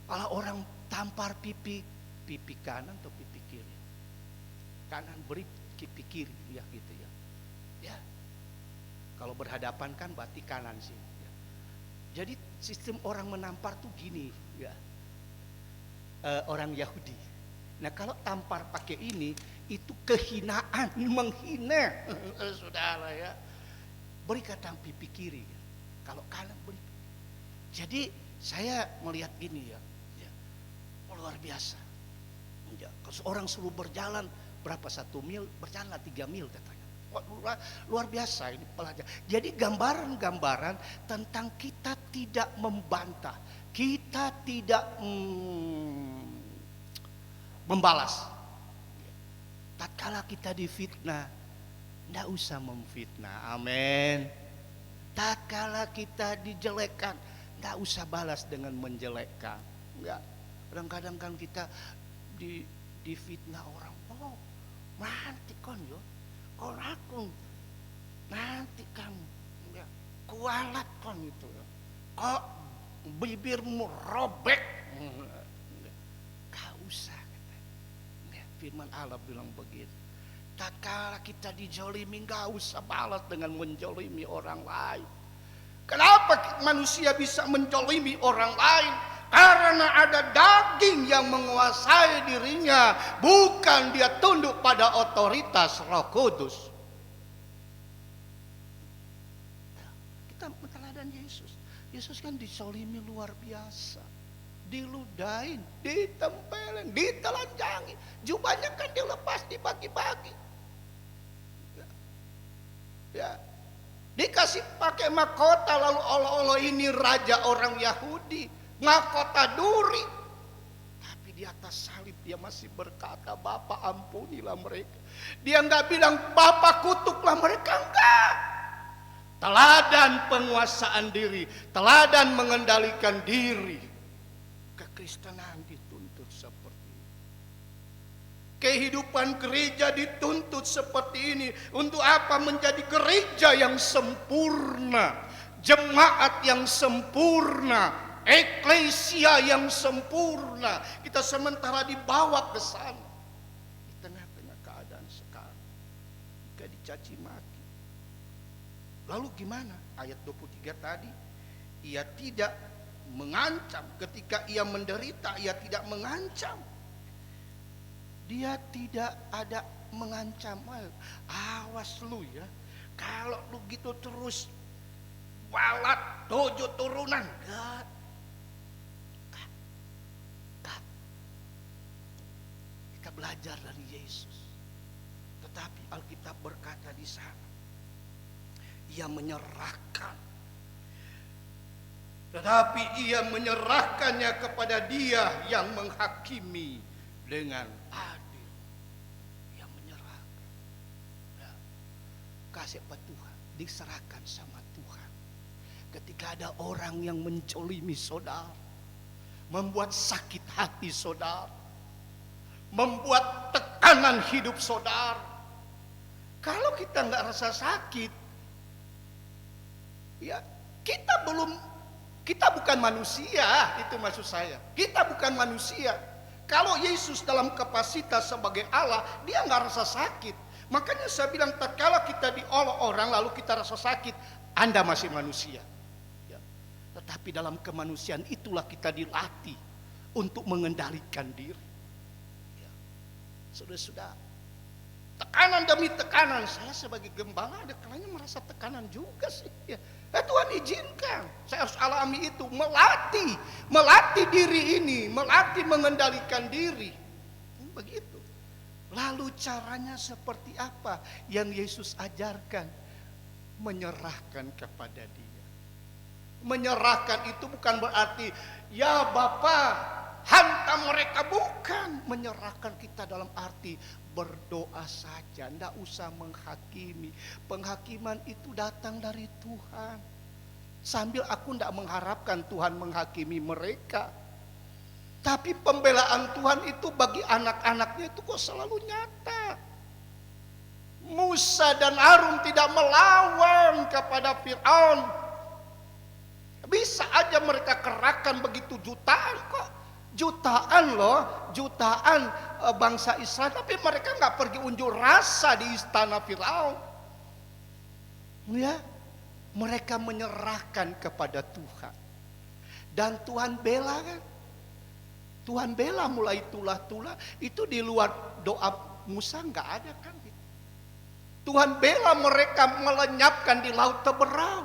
kalau orang tampar pipi kanan atau pipi kiri, kanan beri pipi kiri, ya gitu ya. Ya, kalau berhadapan kan berarti kanan sih. Ya. Jadi sistem orang menampar tuh gini, ya. Orang Yahudi. Nah kalau tampar pakai ini, itu kehinaan, menghina, saudara ya. Beri kadang pipi kiri, ya. Kalau kanan beri. Jadi saya melihat gini ya, luar biasa. Ya, orang suruh berjalan berapa 1 mil, berjalan 3 mil katanya. Luar biasa ini pelajaran. Jadi gambaran-gambaran tentang kita tidak membantah, kita tidak membalas. Tatkala kita difitnah, tidak usah memfitnah. Amin. Tatkala kita dijelekkan, tidak usah balas dengan menjelekkan. Enggak. Kadang-kadang kan kita difitnah orang. Oh, nanti kon yo, kon aku, nanti kamu, ya, kualat kon itu. Kok bibirmu robek? Gak usah. Ya, firman Allah bilang begitu. Tatkala kita dijolimi, gak usah balas dengan menjolimi orang lain. Kenapa manusia bisa menjolimi orang lain? Karena ada daging yang menguasai dirinya, bukan dia tunduk pada otoritas Roh Kudus. Kita teladan Yesus. Yesus kan disolimi luar biasa, diludahin, ditempelin, ditelanjangi, jubahnya kan dilepas, dibagi-bagi. Ya, dikasih pakai mahkota, lalu Allah ini raja orang Yahudi. Mahkota duri, tapi di atas salib dia masih berkata, Bapa ampunilah mereka. Dia nggak bilang Bapa kutuklah mereka, enggak. Teladan penguasaan diri, teladan mengendalikan diri. Kekristenan dituntut seperti ini. Kehidupan gereja dituntut seperti ini. Untuk apa? Menjadi gereja yang sempurna, jemaat yang sempurna, eklesia yang sempurna. Kita sementara dibawa ke sana di tengah-tengah keadaan sekarang, jika dicaci maki. Lalu gimana? Ayat 23 tadi, ia tidak mengancam. Ketika ia menderita, ia tidak mengancam. Dia tidak ada mengancam. Awas lu ya, kalau lu gitu terus walat 7 turunan. Kita belajar dari Yesus. Tetapi Alkitab berkata di sana, ia menyerahkan. Tetapi ia menyerahkannya kepada dia yang menghakimi dengan adil. Ia menyerahkan. Ya. Kasih apa Tuhan? Diserahkan sama Tuhan. Ketika ada orang yang mencolimi saudara, membuat sakit hati saudara, membuat tekanan hidup saudara, kalau kita nggak rasa sakit, ya kita bukan manusia, itu maksud saya. Kita bukan manusia. Kalau Yesus dalam kapasitas sebagai Allah, dia nggak rasa sakit. Makanya saya bilang, tatkala kita diolok orang lalu kita rasa sakit, Anda masih manusia. Ya. Tetapi dalam kemanusiaan itulah kita dilatih untuk mengendalikan diri. Sudah tekanan demi tekanan. Saya sebagai gembala ada kalanya merasa tekanan juga sih. Ya. Tuhan izinkan saya harus alami itu, melatih diri ini, melatih mengendalikan diri. Begitu. Lalu caranya seperti apa yang Yesus ajarkan? Menyerahkan kepada Dia. Menyerahkan itu bukan berarti ya Bapa hantam mereka, bukan. Menyerahkan kita dalam arti berdoa saja, tidak usah menghakimi. Penghakiman itu datang dari Tuhan. Sambil aku tidak mengharapkan Tuhan menghakimi mereka, tapi pembelaan Tuhan itu bagi anak-anaknya itu kok selalu nyata. Musa dan Harun tidak melawan kepada Fir'aun. Bisa aja mereka kerahkan begitu jutaan kok. Jutaan loh, jutaan bangsa Israel. Tapi mereka nggak pergi unjuk rasa di istana Fir'aun. Ya, mereka menyerahkan kepada Tuhan. Dan Tuhan bela kan. Tuhan bela mulai tulah-tulah. Itu di luar doa Musa nggak ada kan. Tuhan bela mereka melenyapkan di laut Teberau.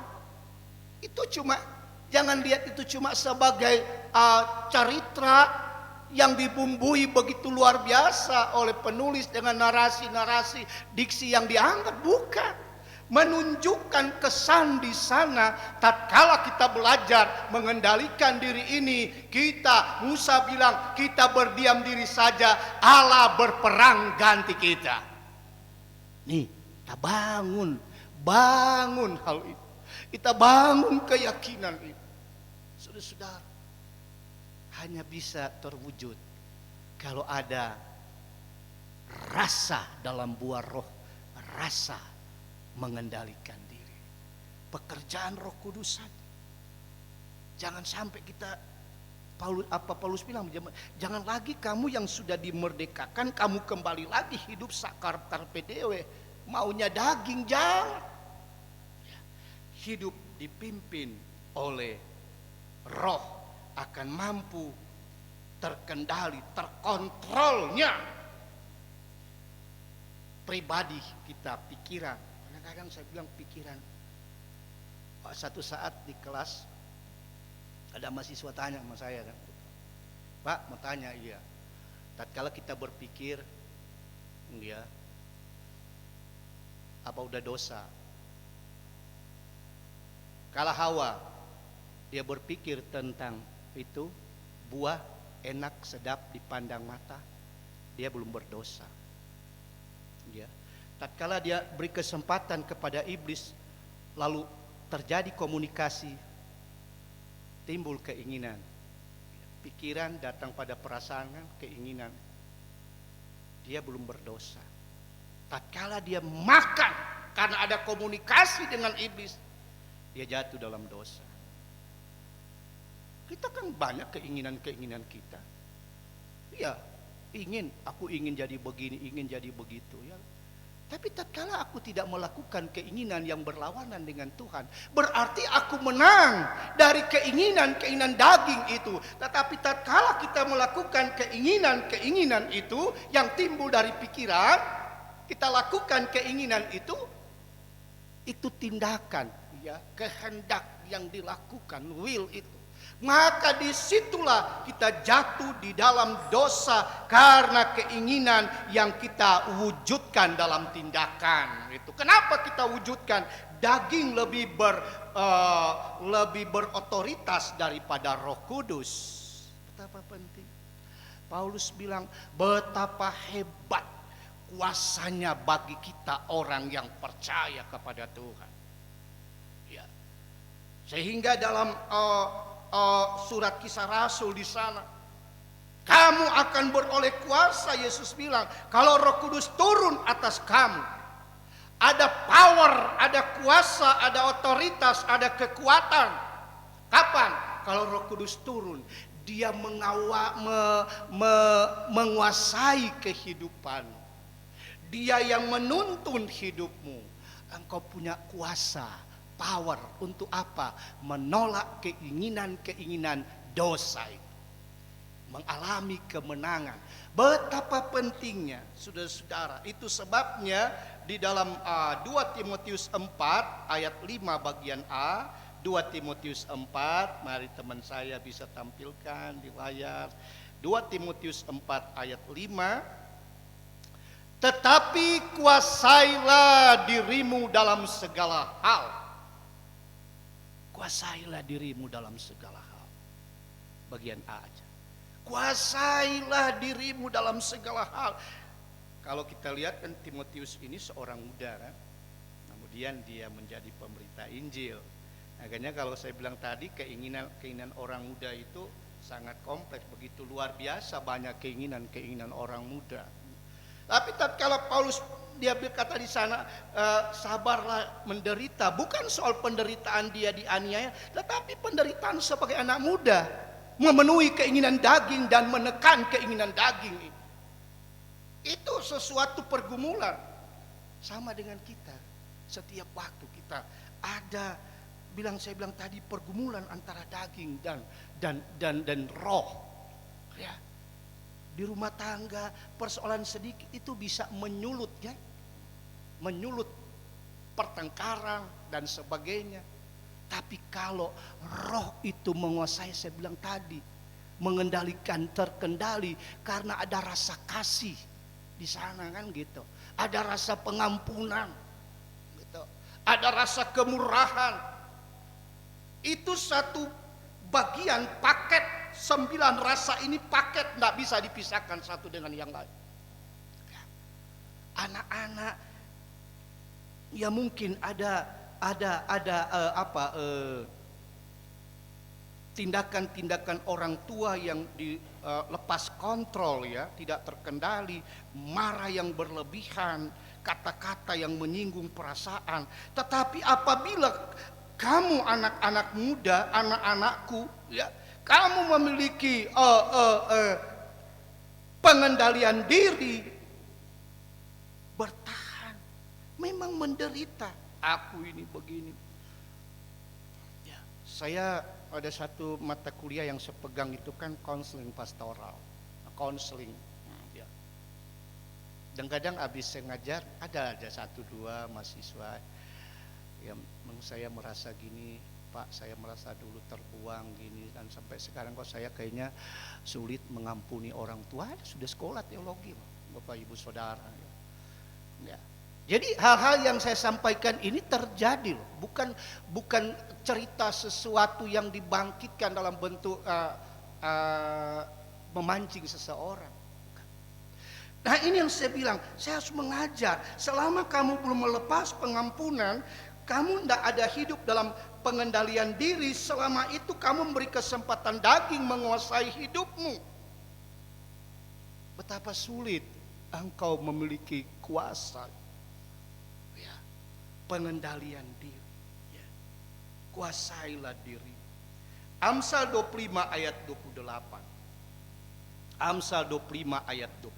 Itu cuma, jangan lihat itu cuma sebagai cerita yang dibumbui begitu luar biasa oleh penulis dengan narasi-narasi diksi yang dianggap, bukan. Menunjukkan kesan di sana tatkala kita belajar mengendalikan diri ini. Musa bilang kita berdiam diri saja, Allah berperang ganti kita. Nih, kita bangun hal itu. Kita bangun keyakinan itu. Saudara-saudara, hanya bisa terwujud kalau ada rasa dalam buah roh, rasa mengendalikan diri. Pekerjaan Roh Kudus saja. Jangan sampai kita, Paulus bilang, jangan lagi kamu yang sudah dimerdekakan, kamu kembali lagi hidup sakar karpe dewe, maunya daging, jangan. Hidup dipimpin oleh roh akan mampu terkendali, terkontrolnya pribadi kita, pikiran. Kadang-kadang saya bilang pikiran. Satu saat di kelas ada mahasiswa tanya sama saya kan, Pak mau tanya, iya, tatkala kita berpikir, ya, apa udah dosa? Kala Hawa dia berpikir tentang itu, buah enak sedap dipandang mata, dia belum berdosa. Ya, tatkala dia beri kesempatan kepada iblis, lalu terjadi komunikasi, timbul keinginan, pikiran datang pada perasaan, keinginan, dia belum berdosa. Tatkala dia makan karena ada komunikasi dengan iblis, dia jatuh dalam dosa. Kita kan banyak keinginan-keinginan kita. Iya, aku ingin jadi begini, ingin jadi begitu, ya. Tapi tatkala aku tidak melakukan keinginan yang berlawanan dengan Tuhan, berarti aku menang dari keinginan-keinginan daging itu. Tetapi tatkala kita melakukan keinginan-keinginan itu yang timbul dari pikiran, kita lakukan keinginan itu tindakan, ya, kehendak yang dilakukan, will itu. Maka disitulah kita jatuh di dalam dosa karena keinginan yang kita wujudkan dalam tindakan itu. Kenapa kita wujudkan? Daging lebih berotoritas daripada Roh Kudus. Betapa penting. Paulus bilang betapa hebat kuasanya bagi kita orang yang percaya kepada Tuhan. Ya. Sehingga dalam surat Kisah Rasul di sana, kamu akan beroleh kuasa. Yesus bilang kalau Roh Kudus turun atas kamu, ada power, ada kuasa, ada otoritas, ada kekuatan. Kapan? Kalau Roh Kudus turun, dia menguasai kehidupan. Dia yang menuntun hidupmu. Engkau punya kuasa, power untuk apa? Menolak keinginan-keinginan dosa itu. Mengalami kemenangan. Betapa pentingnya, saudara-saudara. Itu sebabnya di dalam 2 Timotius 4 ayat 5 bagian A, 2 Timotius 4, mari teman saya bisa tampilkan di layar. 2 Timotius 4 ayat 5. Tetapi kuasailah dirimu dalam segala hal. Kuasailah dirimu dalam segala hal. Bagian A aja. Kuasailah dirimu dalam segala hal. Kalau kita lihat kan Timotius ini seorang muda kan. Kemudian dia menjadi pemberita Injil. Makanya kalau saya bilang tadi keinginan orang muda itu sangat kompleks, begitu luar biasa banyak keinginan orang muda. Tapi kalau Paulus dia berkata di sana sabarlah menderita, bukan soal penderitaan dia dianiaya, tetapi penderitaan sebagai anak muda, memenuhi keinginan daging dan menekan keinginan daging. Itu sesuatu pergumulan. Sama dengan kita, setiap waktu kita ada saya bilang tadi pergumulan antara daging dan roh. Ya. Di rumah tangga persoalan sedikit itu bisa menyulut ya. Menyulut pertengkaran dan sebagainya. Tapi kalau roh itu menguasai, saya bilang tadi, mengendalikan, terkendali karena ada rasa kasih di sana kan gitu. Ada rasa pengampunan gitu. Ada rasa kemurahan. Itu satu bagian paket 9 rasa ini, paket tidak bisa dipisahkan satu dengan yang lain. Anak-anak ya mungkin ada tindakan-tindakan orang tua yang dilepas kontrol ya, tidak terkendali, marah yang berlebihan, kata-kata yang menyinggung perasaan. Tetapi apabila kamu anak-anak muda, anak-anakku ya, kamu memiliki pengendalian diri, bertahan, memang menderita. Aku ini begini. Ya, saya ada satu mata kuliah yang saya pegang itu kan konseling pastoral, konseling. Ya. Dan kadang habis saya ngajar ada 1-2 mahasiswa yang saya merasa gini, Pak, saya merasa dulu terbuang gini, dan sampai sekarang kok saya kayaknya sulit mengampuni orang tua. Sudah sekolah teologi Bapak Ibu Saudara ya. Jadi hal-hal yang saya sampaikan ini terjadi loh, bukan cerita sesuatu yang dibangkitkan dalam bentuk memancing seseorang. Nah ini yang saya bilang, saya harus mengajar. Selama kamu belum melepas pengampunan, kamu tidak ada hidup dalam pengendalian diri. Selama itu kamu memberi kesempatan daging menguasai hidupmu. Betapa sulit engkau memiliki kuasa ya, pengendalian diri ya. Kuasailah diri. Amsal 25 ayat 28. Amsal 25 ayat 28.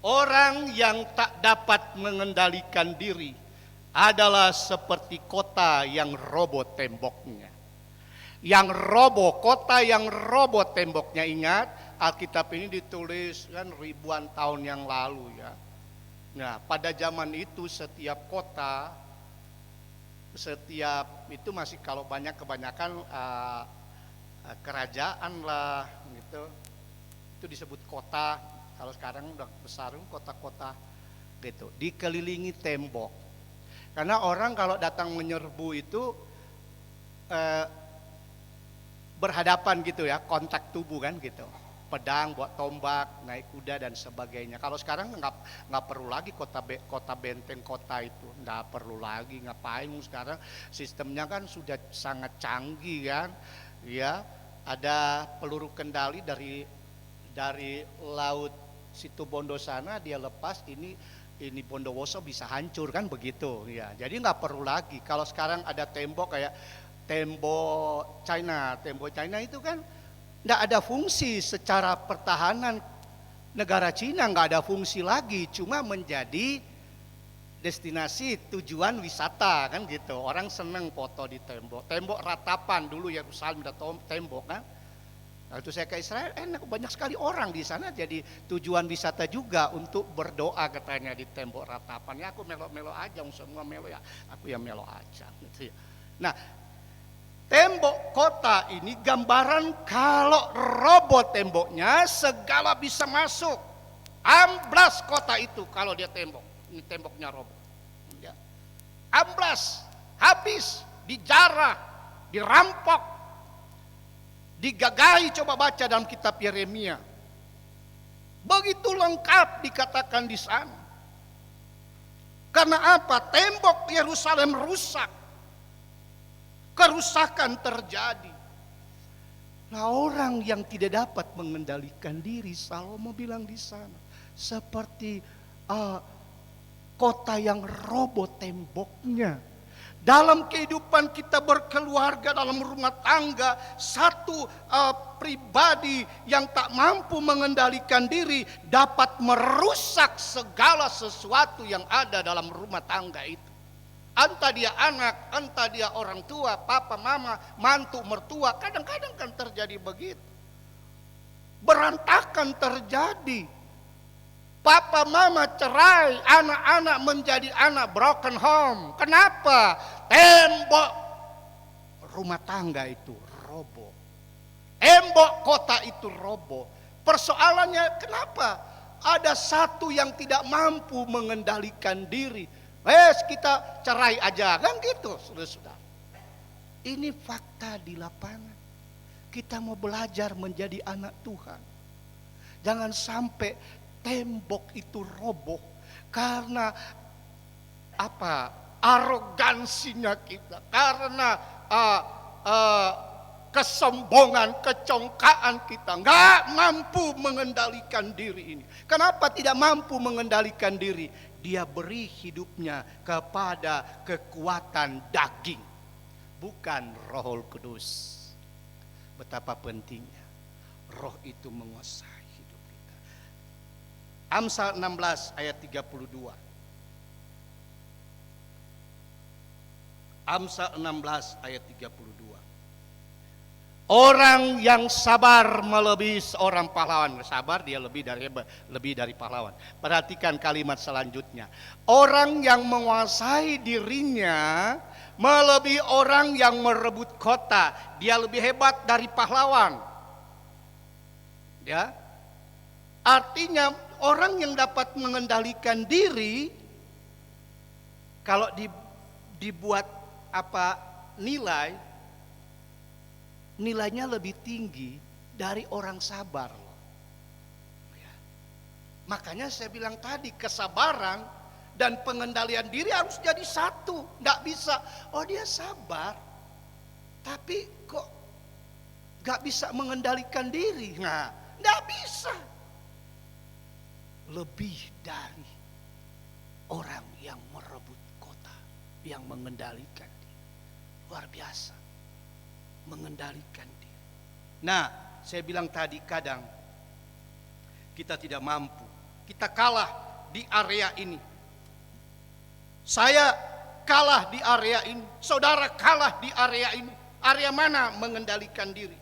Orang yang tak dapat mengendalikan diri adalah seperti kota yang roboh temboknya. Yang roboh, kota yang roboh temboknya. Ingat, Alkitab ini ditulis kan ribuan tahun yang lalu ya. Nah, pada zaman itu setiap kota, setiap itu masih kalau kebanyakan kerajaan lah gitu. Itu disebut kota. Kalau sekarang udah besar kota-kota gitu, dikelilingi tembok. Karena orang kalau datang menyerbu itu berhadapan gitu ya, kontak tubuh kan gitu. Pedang, buat tombak, naik kuda dan sebagainya. Kalau sekarang nggak perlu lagi kota benteng kota itu, nggak perlu lagi. Ngapain sekarang? Sistemnya kan sudah sangat canggih kan, ya. Ada peluru kendali dari laut situ Bondo sana dia lepas, ini Bondowoso bisa hancur kan begitu ya. Jadi nggak perlu lagi. Kalau sekarang ada tembok kayak tembok China itu kan nggak ada fungsi secara pertahanan negara Cina, nggak ada fungsi lagi, cuma menjadi destinasi tujuan wisata kan gitu. Orang seneng foto di tembok ratapan dulu Yerusalem ada tembok kan. Waktu saya ke Israel enak, banyak sekali orang di sana, jadi tujuan wisata juga untuk berdoa katanya di tembok ratapan. Ya aku melo-melo aja, semua melo ya, aku ya melo aja gitu ya. Nah, tembok kota ini gambaran kalau roboh temboknya segala bisa masuk. Amblas kota itu kalau dia tembok. ini temboknya roboh. Ya. Amblas, habis, dijarah, dirampok, digagahi. Coba baca dalam kitab Yeremia. Begitu lengkap dikatakan di sana. Karena apa? Tembok Yerusalem rusak. Kerusakan terjadi. Nah, orang yang tidak dapat mengendalikan diri, Salomo bilang di sana, seperti kota yang roboh temboknya. Dalam kehidupan kita berkeluarga, dalam rumah tangga, satu pribadi yang tak mampu mengendalikan diri dapat merusak segala sesuatu yang ada dalam rumah tangga itu. Entah dia anak, entah dia orang tua, papa, mama, mantu, mertua, kadang-kadang kan terjadi begitu. Berantakan terjadi. Papa mama cerai, anak-anak menjadi anak broken home. Kenapa? Tembok rumah tangga itu roboh. Tembok kota itu roboh. Persoalannya kenapa? Ada satu yang tidak mampu mengendalikan diri. Kita cerai aja, kan gitu, saudara-saudara. Ini fakta di lapangan. Kita mau belajar menjadi anak Tuhan. Jangan sampai tembok itu roboh karena apa? Arogansinya kita, karena kesombongan, kecongkaan kita, nggak mampu mengendalikan diri ini. Kenapa tidak mampu mengendalikan diri? Dia beri hidupnya kepada kekuatan daging, bukan Roh Kudus. Betapa pentingnya Roh itu menguasai. Amsal 16 ayat 32. Amsal 16 ayat 32. Orang yang sabar melebihi seorang pahlawan. Sabar dia lebih dari pahlawan. Perhatikan kalimat selanjutnya. Orang yang menguasai dirinya melebihi orang yang merebut kota. Dia lebih hebat dari pahlawan. Ya. Artinya orang yang dapat mengendalikan diri, kalau dibuat nilainya lebih tinggi dari orang sabar. Ya. Makanya saya bilang tadi, kesabaran dan pengendalian diri harus jadi satu. Nggak bisa, dia sabar, tapi kok nggak bisa mengendalikan diri. Nah, nggak bisa. Lebih dari orang yang merebut kota, yang mengendalikan diri. Luar biasa, mengendalikan diri. Nah, saya bilang tadi, kadang kita tidak mampu, kita kalah di area ini. Saya kalah di area ini, saudara kalah di area ini. Area mana mengendalikan diri?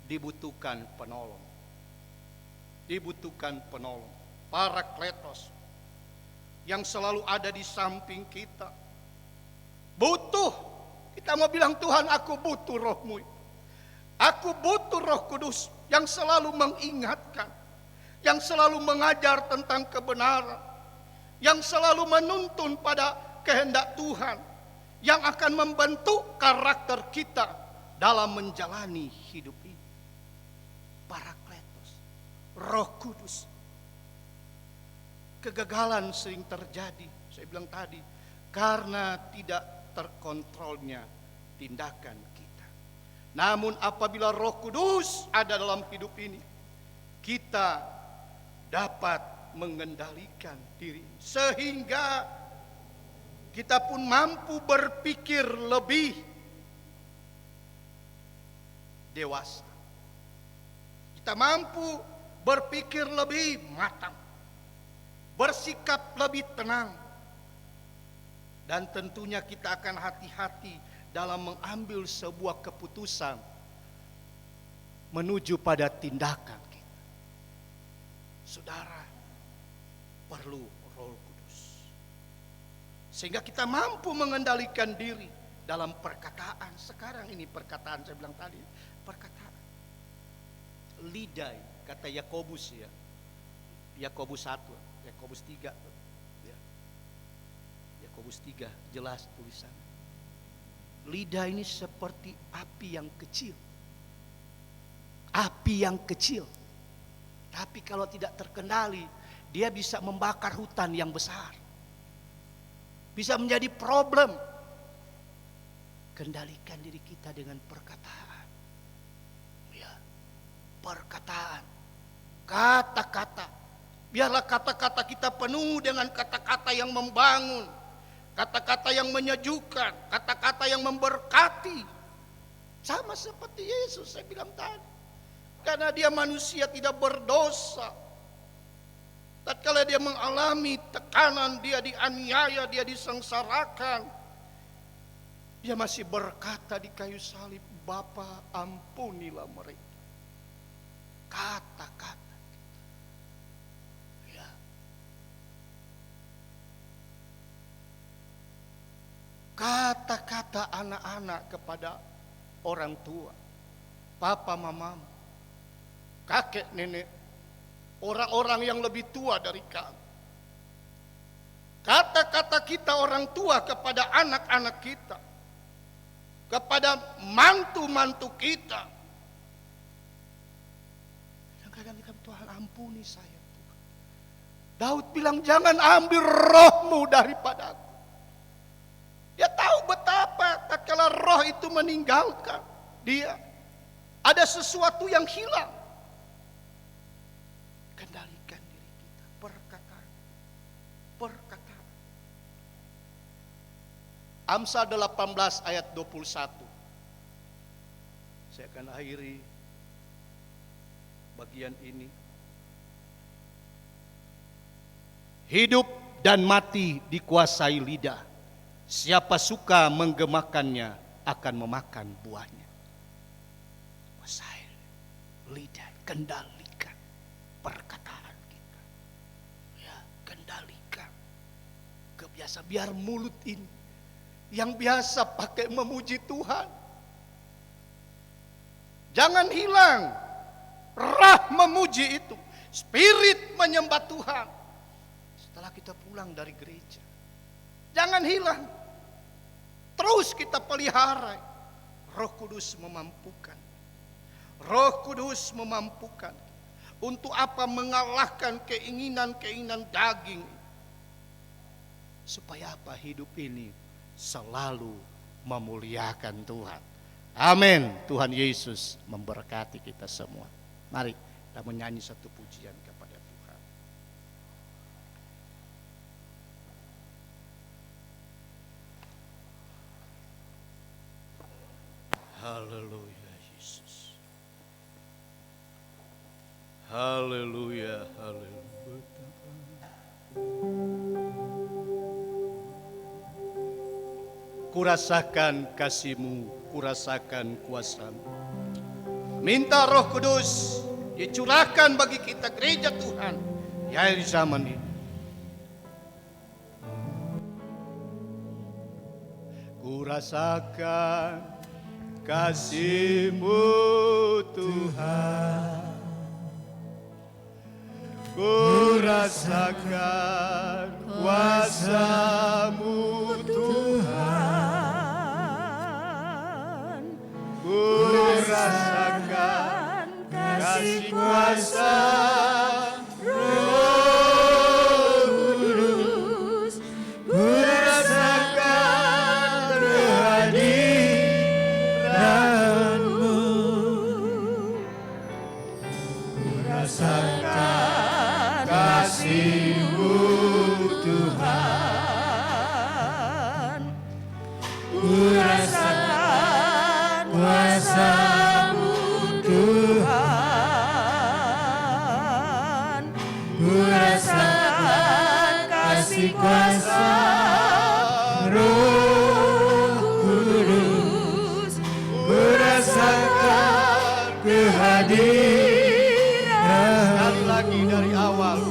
Dibutuhkan penolong. Dibutuhkan penolong, Parakletos, yang selalu ada di samping kita. Butuh, kita mau bilang, Tuhan, aku butuh Roh-Mu. Aku butuh Roh Kudus yang selalu mengingatkan, yang selalu mengajar tentang kebenaran, yang selalu menuntun pada kehendak Tuhan, yang akan membentuk karakter kita dalam menjalani hidup ini. Roh Kudus. Kegagalan sering terjadi, saya bilang tadi, karena tidak terkontrolnya tindakan kita. Namun apabila Roh Kudus ada dalam hidup ini, kita dapat mengendalikan diri, sehingga kita pun mampu berpikir lebih dewasa. Kita mampu berpikir lebih matang, bersikap lebih tenang, dan tentunya kita akan hati-hati dalam mengambil sebuah keputusan menuju pada tindakan kita. Saudara, perlu Roh Kudus sehingga kita mampu mengendalikan diri dalam perkataan. Sekarang ini perkataan, saya bilang tadi, perkataan lidai. Kata Yakobus, ya, Yakobus 1, Yakobus 3, ya. Yakobus 3 jelas tulisan. Lidah ini seperti api yang kecil. Api yang kecil. Tapi kalau tidak terkendali, dia bisa membakar hutan yang besar. Bisa menjadi problem. Kendalikan diri kita dengan perkataan. Ya, perkataan. Kata-kata. Biarlah kata-kata kita penuh dengan kata-kata yang membangun. Kata-kata yang menyejukkan. Kata-kata yang memberkati. Sama seperti Yesus saya bilang tadi. Karena dia manusia tidak berdosa. Tatkala dia mengalami tekanan, dia dianiaya, dia disengsarakan, dia masih berkata di kayu salib, Bapa ampunilah mereka. Kata-kata. Ya. Kata-kata anak-anak kepada orang tua, papa, mamamu, kakek, nenek, orang-orang yang lebih tua dari kamu. Kata-kata kita orang tua kepada anak-anak kita, kepada mantu-mantu kita. Kadang-kadang Tuhan ampuni saya. Tuhan. Daud bilang jangan ambil rohmu daripadaku. Dia tahu betapa tatkala roh itu meninggalkan dia, ada sesuatu yang hilang. Kendalikan diri kita, perkataan. Amsal 18 ayat 21. Saya akan akhiri bagian ini. Hidup dan mati dikuasai lidah. Siapa suka menggemakannya akan memakan buahnya. Kuasai lidah, kendalikan perkataan kita. Ya, kendalikan. Kebiasa biar mulut ini yang biasa pakai memuji Tuhan, jangan hilang rah memuji itu, spirit menyembah Tuhan setelah kita pulang dari gereja. Jangan hilang, terus kita pelihara. Roh Kudus memampukan. Roh Kudus memampukan. Untuk apa? Mengalahkan keinginan-keinginan daging. Supaya apa? Hidup ini selalu memuliakan Tuhan. Amin. Tuhan Yesus memberkati kita semua. Mari kita menyanyi satu pujian kepada Tuhan. Haleluya Yesus. Haleluya, haleluya. Kurasakan kasih-Mu, kurasakan kuasa-Mu. Minta Roh Kudus dicurahkan bagi kita gereja Tuhan di akhir zaman ini. Kurasakan kasih-Mu Tuhan. Kurasakan kuasa-Mu Tuhan. Kurasakan kasih kuasa Roh Kudus. Kurasakan kehadiran-Mu. Kurasakan kasih-Mu Tuhan. Kurasakan kuasa-Mu Tuhan. Kurasakan kasih kuasa Roh Kudus. Kurasakan kehadiran. Sekali lagi dari awal.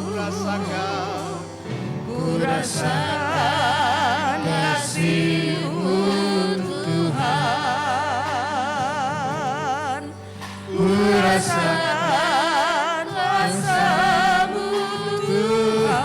Kurasakan kasih-Mu Tuhan. Kurasakan kuasa-Mu Tuhan.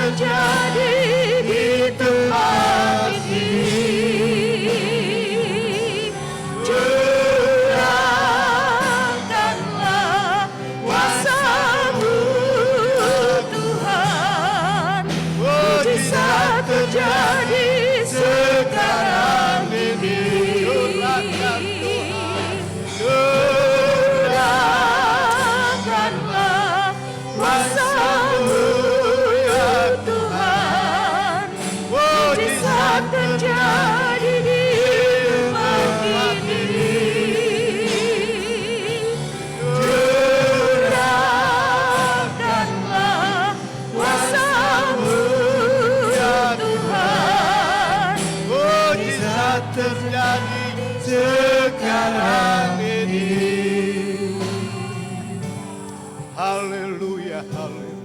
terjadi di tempat ini. Curahkanlah kuasa-Mu Tuhan, mujizat terjadi sekarang ini. Curahkanlah kuasa-Mu ya Tuhan, mujizat terjadi di tempat ini. Curahkanlah kuasa-Mu ya Tuhan, mujizat terjadi sekarang ini. Haleluya, haleluya.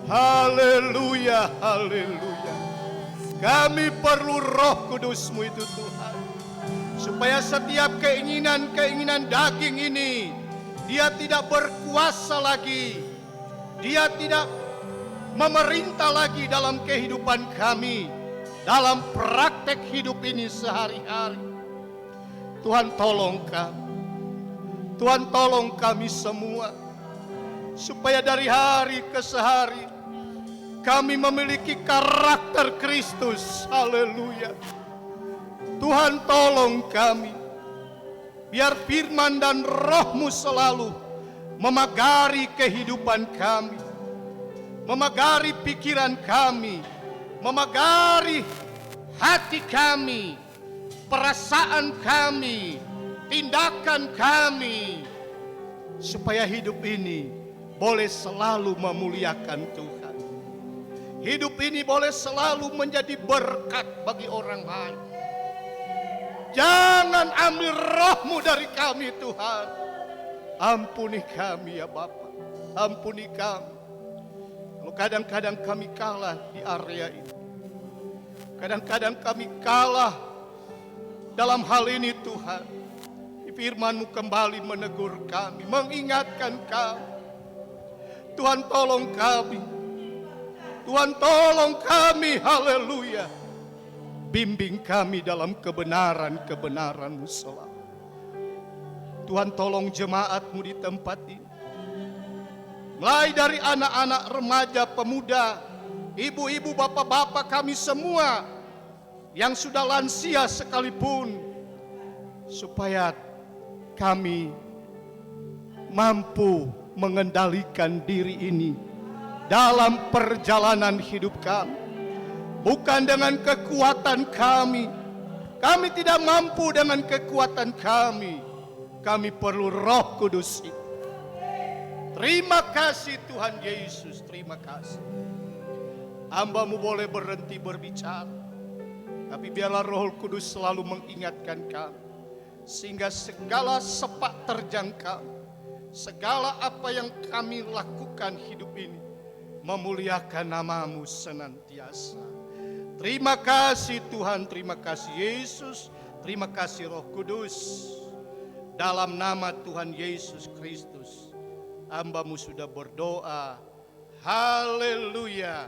Haleluya, haleluya. Kami perlu Roh Kudus-Mu itu Tuhan. Supaya setiap keinginan-keinginan daging ini, dia tidak berkuasa lagi. Dia tidak memerintah lagi dalam kehidupan kami, dalam praktek hidup ini sehari-hari. Tuhan tolong kami. Tuhan tolong kami semua. Supaya dari hari ke hari kami memiliki karakter Kristus. Haleluya. Tuhan tolong kami. Biar firman dan Roh-Mu selalu memagari kehidupan kami, memagari pikiran kami, memagari hati kami, perasaan kami, tindakan kami, supaya hidup ini boleh selalu memuliakan Tuhan. Hidup ini boleh selalu menjadi berkat bagi orang lain. Jangan ambil Roh-Mu dari kami Tuhan. Ampuni kami ya Bapa. Ampuni kami. Kalau kadang-kadang kami kalah di area ini. Kadang-kadang kami kalah dalam hal ini Tuhan. Firman-Mu kembali menegur kami, mengingatkan kami. Tuhan tolong kami. Tuhan tolong kami, haleluya. Bimbing kami dalam kebenaran-kebenaran-Mu selalu. Tuhan tolong jemaat-Mu di tempat ini. Mulai dari anak-anak, remaja, pemuda, ibu-ibu, bapak-bapak kami semua yang sudah lansia sekalipun, supaya kami mampu mengendalikan diri ini dalam perjalanan hidup kami. Bukan dengan kekuatan kami. Kami tidak mampu dengan kekuatan kami. Kami perlu Roh Kudus itu. Terima kasih Tuhan Yesus, terima kasih. Hamba-Mu boleh berhenti berbicara, tapi biarlah Roh Kudus selalu mengingatkan kami, sehingga segala sepak terjang kami, segala apa yang kami lakukan hidup ini, memuliakan nama-Mu senantiasa. Terima kasih Tuhan, terima kasih Yesus, terima kasih Roh Kudus. Dalam nama Tuhan Yesus Kristus, hamba-Mu sudah berdoa. Haleluya.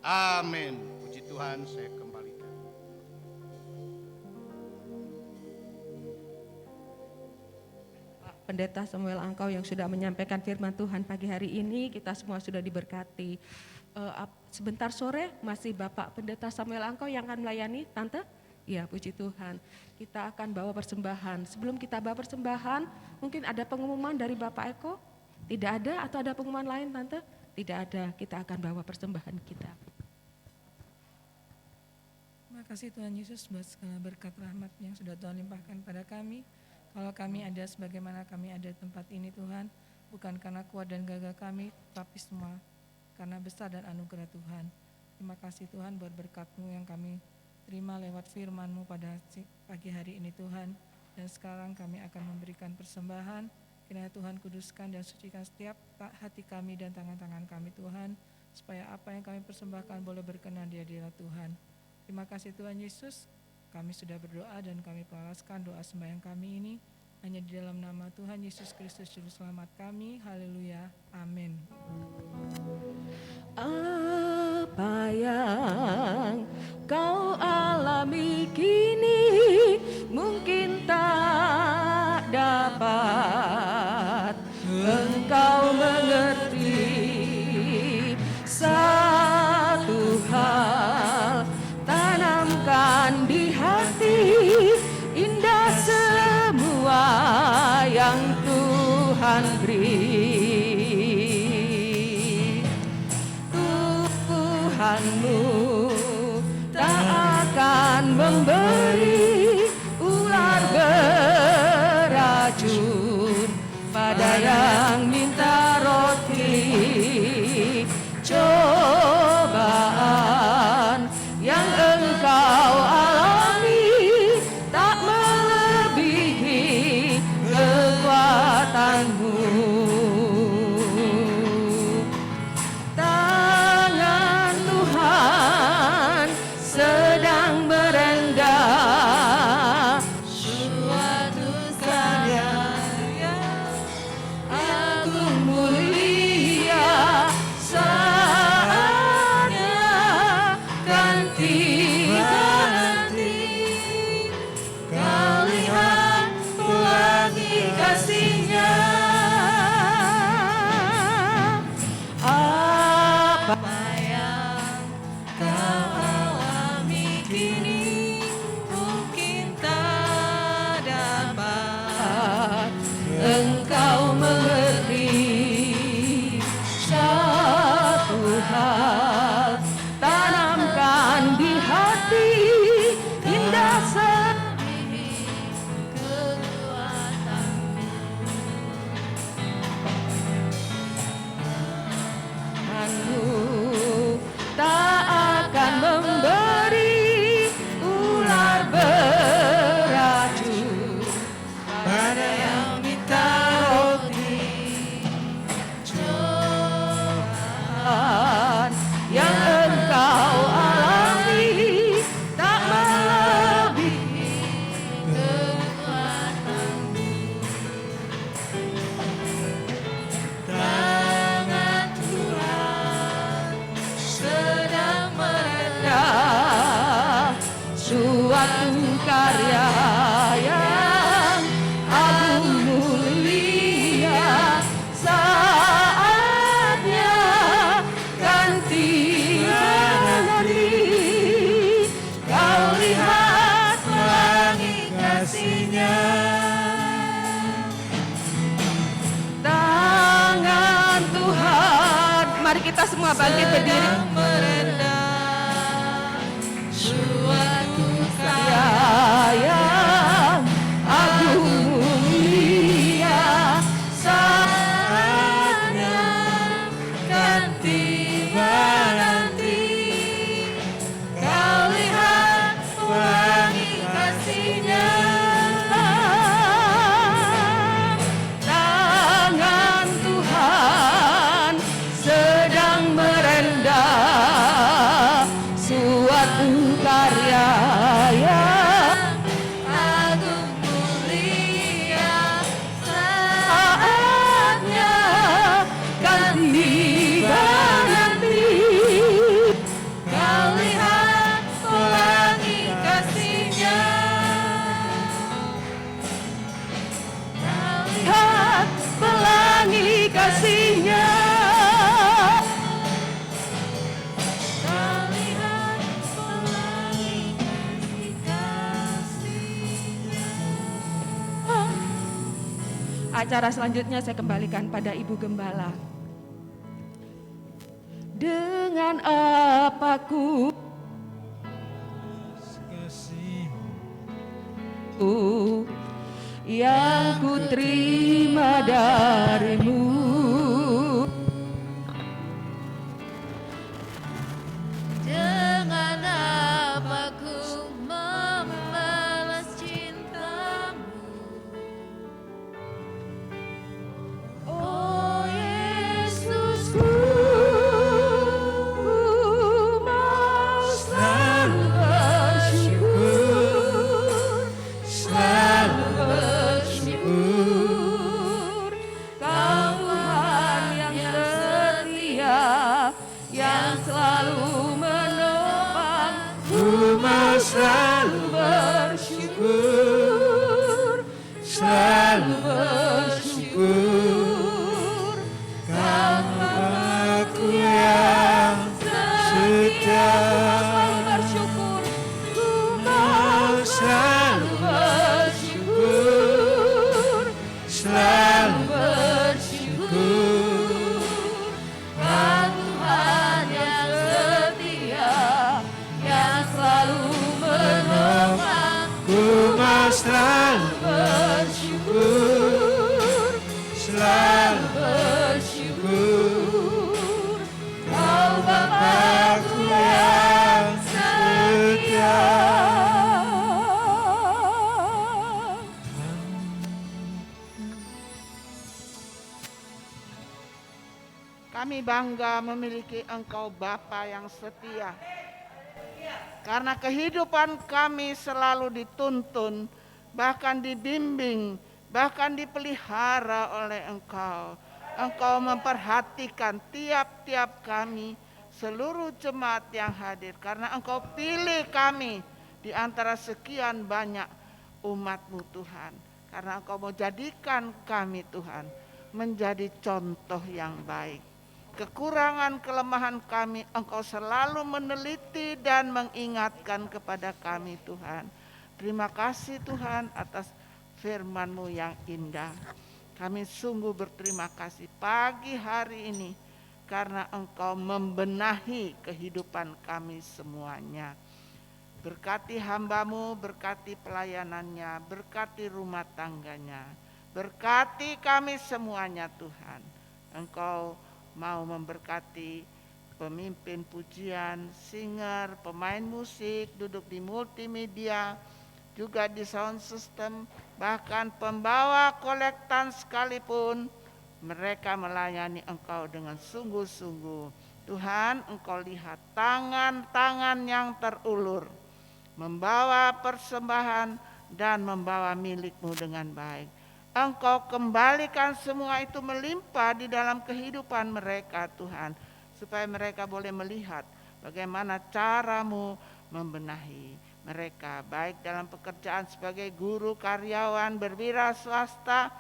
Amin. Puji Tuhan, saya kembalikan. Pak Pendeta Samuel Angkau yang sudah menyampaikan firman Tuhan pagi hari ini, kita semua sudah diberkati. Sebentar sore masih Bapak Pendeta Samuel Angkau yang akan melayani, Tante? Ya, puji Tuhan. Kita akan bawa persembahan. Sebelum kita bawa persembahan, mungkin ada pengumuman dari Bapak Eko? Tidak ada atau ada pengumuman lain, Tante? Tidak ada, kita akan bawa persembahan kita. Terima kasih Tuhan Yesus buat segala berkat rahmat yang sudah Tuhan limpahkan pada kami. Kalau kami ada sebagaimana kami ada di tempat ini Tuhan, bukan karena kuat dan gagah kami, tapi semua karena besar dan anugerah Tuhan. Terima kasih Tuhan buat berkat-Mu yang kami terima lewat firman-Mu pada pagi hari ini Tuhan. Dan sekarang kami akan memberikan persembahan. Kiranya Tuhan kuduskan dan sucikan setiap hati kami dan tangan-tangan kami Tuhan, supaya apa yang kami persembahkan boleh berkenan di hadirat Tuhan. Terima kasih Tuhan Yesus, kami sudah berdoa dan kami palaskan doa sembahyang kami ini hanya di dalam nama Tuhan Yesus Kristus Juru Selamat kami. Haleluya. Amin. yang kau alami kini mungkin tak dapat engkau mengerti. Satu hal tanamkan di hati, indah semua yang Tuhan beri. Tuhanmu tak akan memberi ular beracun pada yang minta roti. Cobaan yang engkau alami tak melebihi kekuatanmu. Tangan Tuhan sedang merendah suatu karya yang agung mulia. Saatnya ganti kau lihat pelangi kasih-Nya. Apa yang kau alami kini mungkin tak dapat engkau mengerti. Satu hal tanamkan di hati, indah seni kekuatanmu. Tuhanmu tak akan memberi ular beracun pada yang minta roti. Cobaan yang engkau alami tak melebihi kekuatanmu. Tangan Tuhan sedang merendah suatu karya yang agung mulia. Saatnya ganti kau lihat pelangi kasih-Nya. Tangan Tuhan, mari kita semua bangkit berdiri. Merendah suatu karya yang agung mulia. Saatnya ganti kau lihat pelangi kasih-Nya. Tangan Tuhan sedang merendah suatu karya yang agung mulia. Saatnya ganti kau lihat pelangi kasih-Nya. Kau lihat pelangi kasih-Nya. Kau lihat pelangi kasih-Nya. Acara selanjutnya saya kembalikan pada Ibu Gembala. Dengan apa ku yang ku terima darimu, dengan apa ku membalas cintamu. Oh Yesus, ku mau selalu bersyukur, selalu bersyukur. Kau selalu bersyukur, selalu bersyukur, karena aku yang setia. Selalu bersyukur, selalu bersyukur, Kau Tuhan yang setia, yang selalu menolong. ku mau selalu bersyukur, selalu bersyukur, Kau Bapa-Ku yang setia. Kami bangga memiliki Engkau Bapa yang setia. Karena kehidupan kami selalu dituntun, bahkan dibimbing, bahkan dipelihara oleh Engkau. Engkau memperhatikan tiap-tiap kami, seluruh jemaat yang hadir. Karena Engkau pilih kami di antara sekian banyak umat-Mu Tuhan. Karena Engkau mau jadikan kami Tuhan menjadi contoh yang baik. Kekurangan kelemahan kami Engkau selalu meneliti dan mengingatkan kepada kami Tuhan. Terima kasih Tuhan atas firman-Mu yang indah. Kami sungguh berterima kasih pagi hari ini karena Engkau membenahi kehidupan kami semuanya. Berkati hamba-Mu, berkati pelayanannya, berkati rumah tangganya. Berkati kami semuanya Tuhan. Engkau mau memberkati pemimpin pujian, singer, pemain musik, duduk di multimedia, juga di sound system, bahkan pembawa kolektan sekalipun, mereka melayani Engkau dengan sungguh-sungguh. Tuhan, Engkau lihat tangan-tangan yang terulur, membawa persembahan dan membawa milik-Mu dengan baik. Engkau kembalikan semua itu melimpah di dalam kehidupan mereka Tuhan. Supaya mereka boleh melihat bagaimana cara-Mu membenahi mereka. Baik dalam pekerjaan sebagai guru, karyawan, berwira swasta,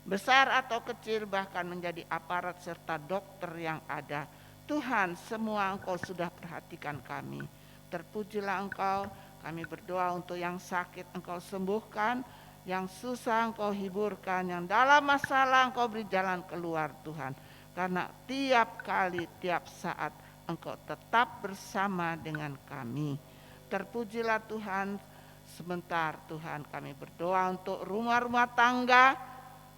besar atau kecil, bahkan menjadi aparat serta dokter yang ada. Tuhan, semua Engkau sudah perhatikan kami. Terpujilah Engkau, kami berdoa untuk yang sakit Engkau sembuhkan, yang susah Engkau hiburkan, yang dalam masalah Engkau beri jalan keluar Tuhan. Karena tiap kali, tiap saat Engkau tetap bersama dengan kami. Terpujilah Tuhan. Sebentar Tuhan, kami berdoa untuk rumah-rumah tangga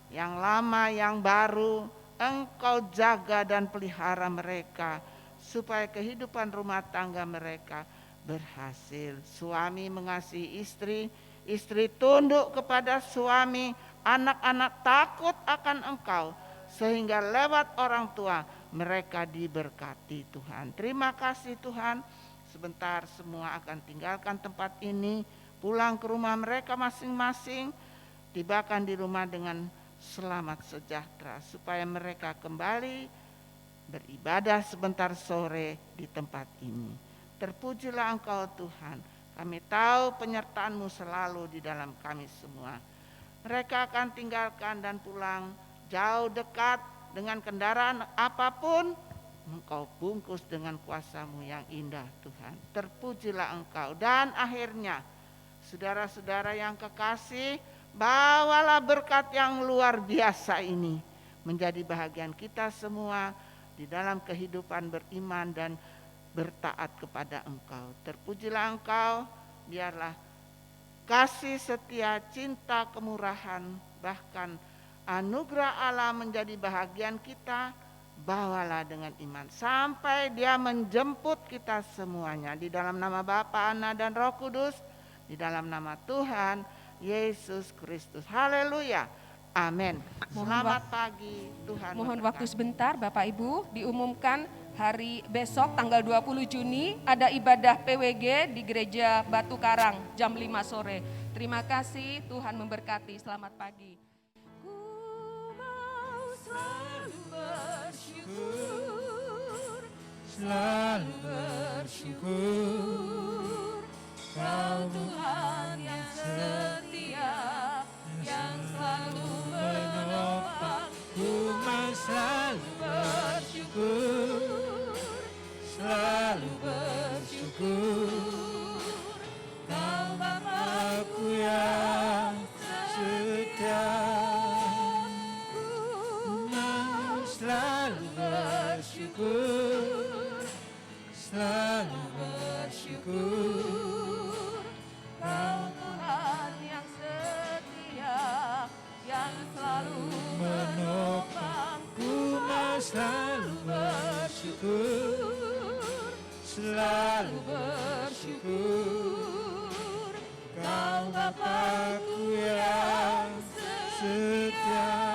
yang lama, yang baru. Engkau jaga dan pelihara mereka supaya kehidupan rumah tangga mereka berhasil. Suami mengasihi istri, istri tunduk kepada suami, anak-anak takut akan Engkau, sehingga lewat orang tua mereka diberkati Tuhan. Terima kasih Tuhan. Sebentar semua akan tinggalkan tempat ini, pulang ke rumah mereka masing-masing, tibakan di rumah dengan selamat sejahtera, supaya mereka kembali beribadah sebentar sore di tempat ini. Terpujilah Engkau Tuhan. Kami tahu penyertaan-Mu selalu di dalam kami semua. Mereka akan tinggalkan dan pulang jauh dekat dengan kendaraan apapun. Engkau bungkus dengan kuasa-Mu yang indah Tuhan. Terpujilah Engkau. Dan akhirnya saudara-saudara yang kekasih, bawalah berkat yang luar biasa ini menjadi bahagian kita semua di dalam kehidupan beriman dan bertaat kepada Engkau. Terpujilah Engkau, biarlah kasih setia, cinta, kemurahan, bahkan anugerah Allah menjadi bahagian kita. Bawalah dengan iman sampai Dia menjemput kita semuanya. Di dalam nama Bapa, Anak dan Roh Kudus, di dalam nama Tuhan Yesus Kristus. Haleluya. Amin. Selamat pagi, Tuhan. Mohon waktu sebentar Bapak Ibu, diumumkan hari besok tanggal 20 Juni ada ibadah PWG di Gereja Batu Karang jam 5 sore. Terima kasih, Tuhan memberkati. Selamat pagi. Ku mau selalu bersyukur, Selalu bersyukur, Kau Tuhan yang setia, yang selalu menopang. Ku mau selalu bersyukur, selalu bersyukur. Kau Bapa-Ku yang setia, ku mau selalu bersyukur, selalu bersyukur. Kau Tuhan yang setia, yang selalu menopang. Ku mau selalu bersyukur, selalu bersyukur. Kau Bapa-Ku yang setia.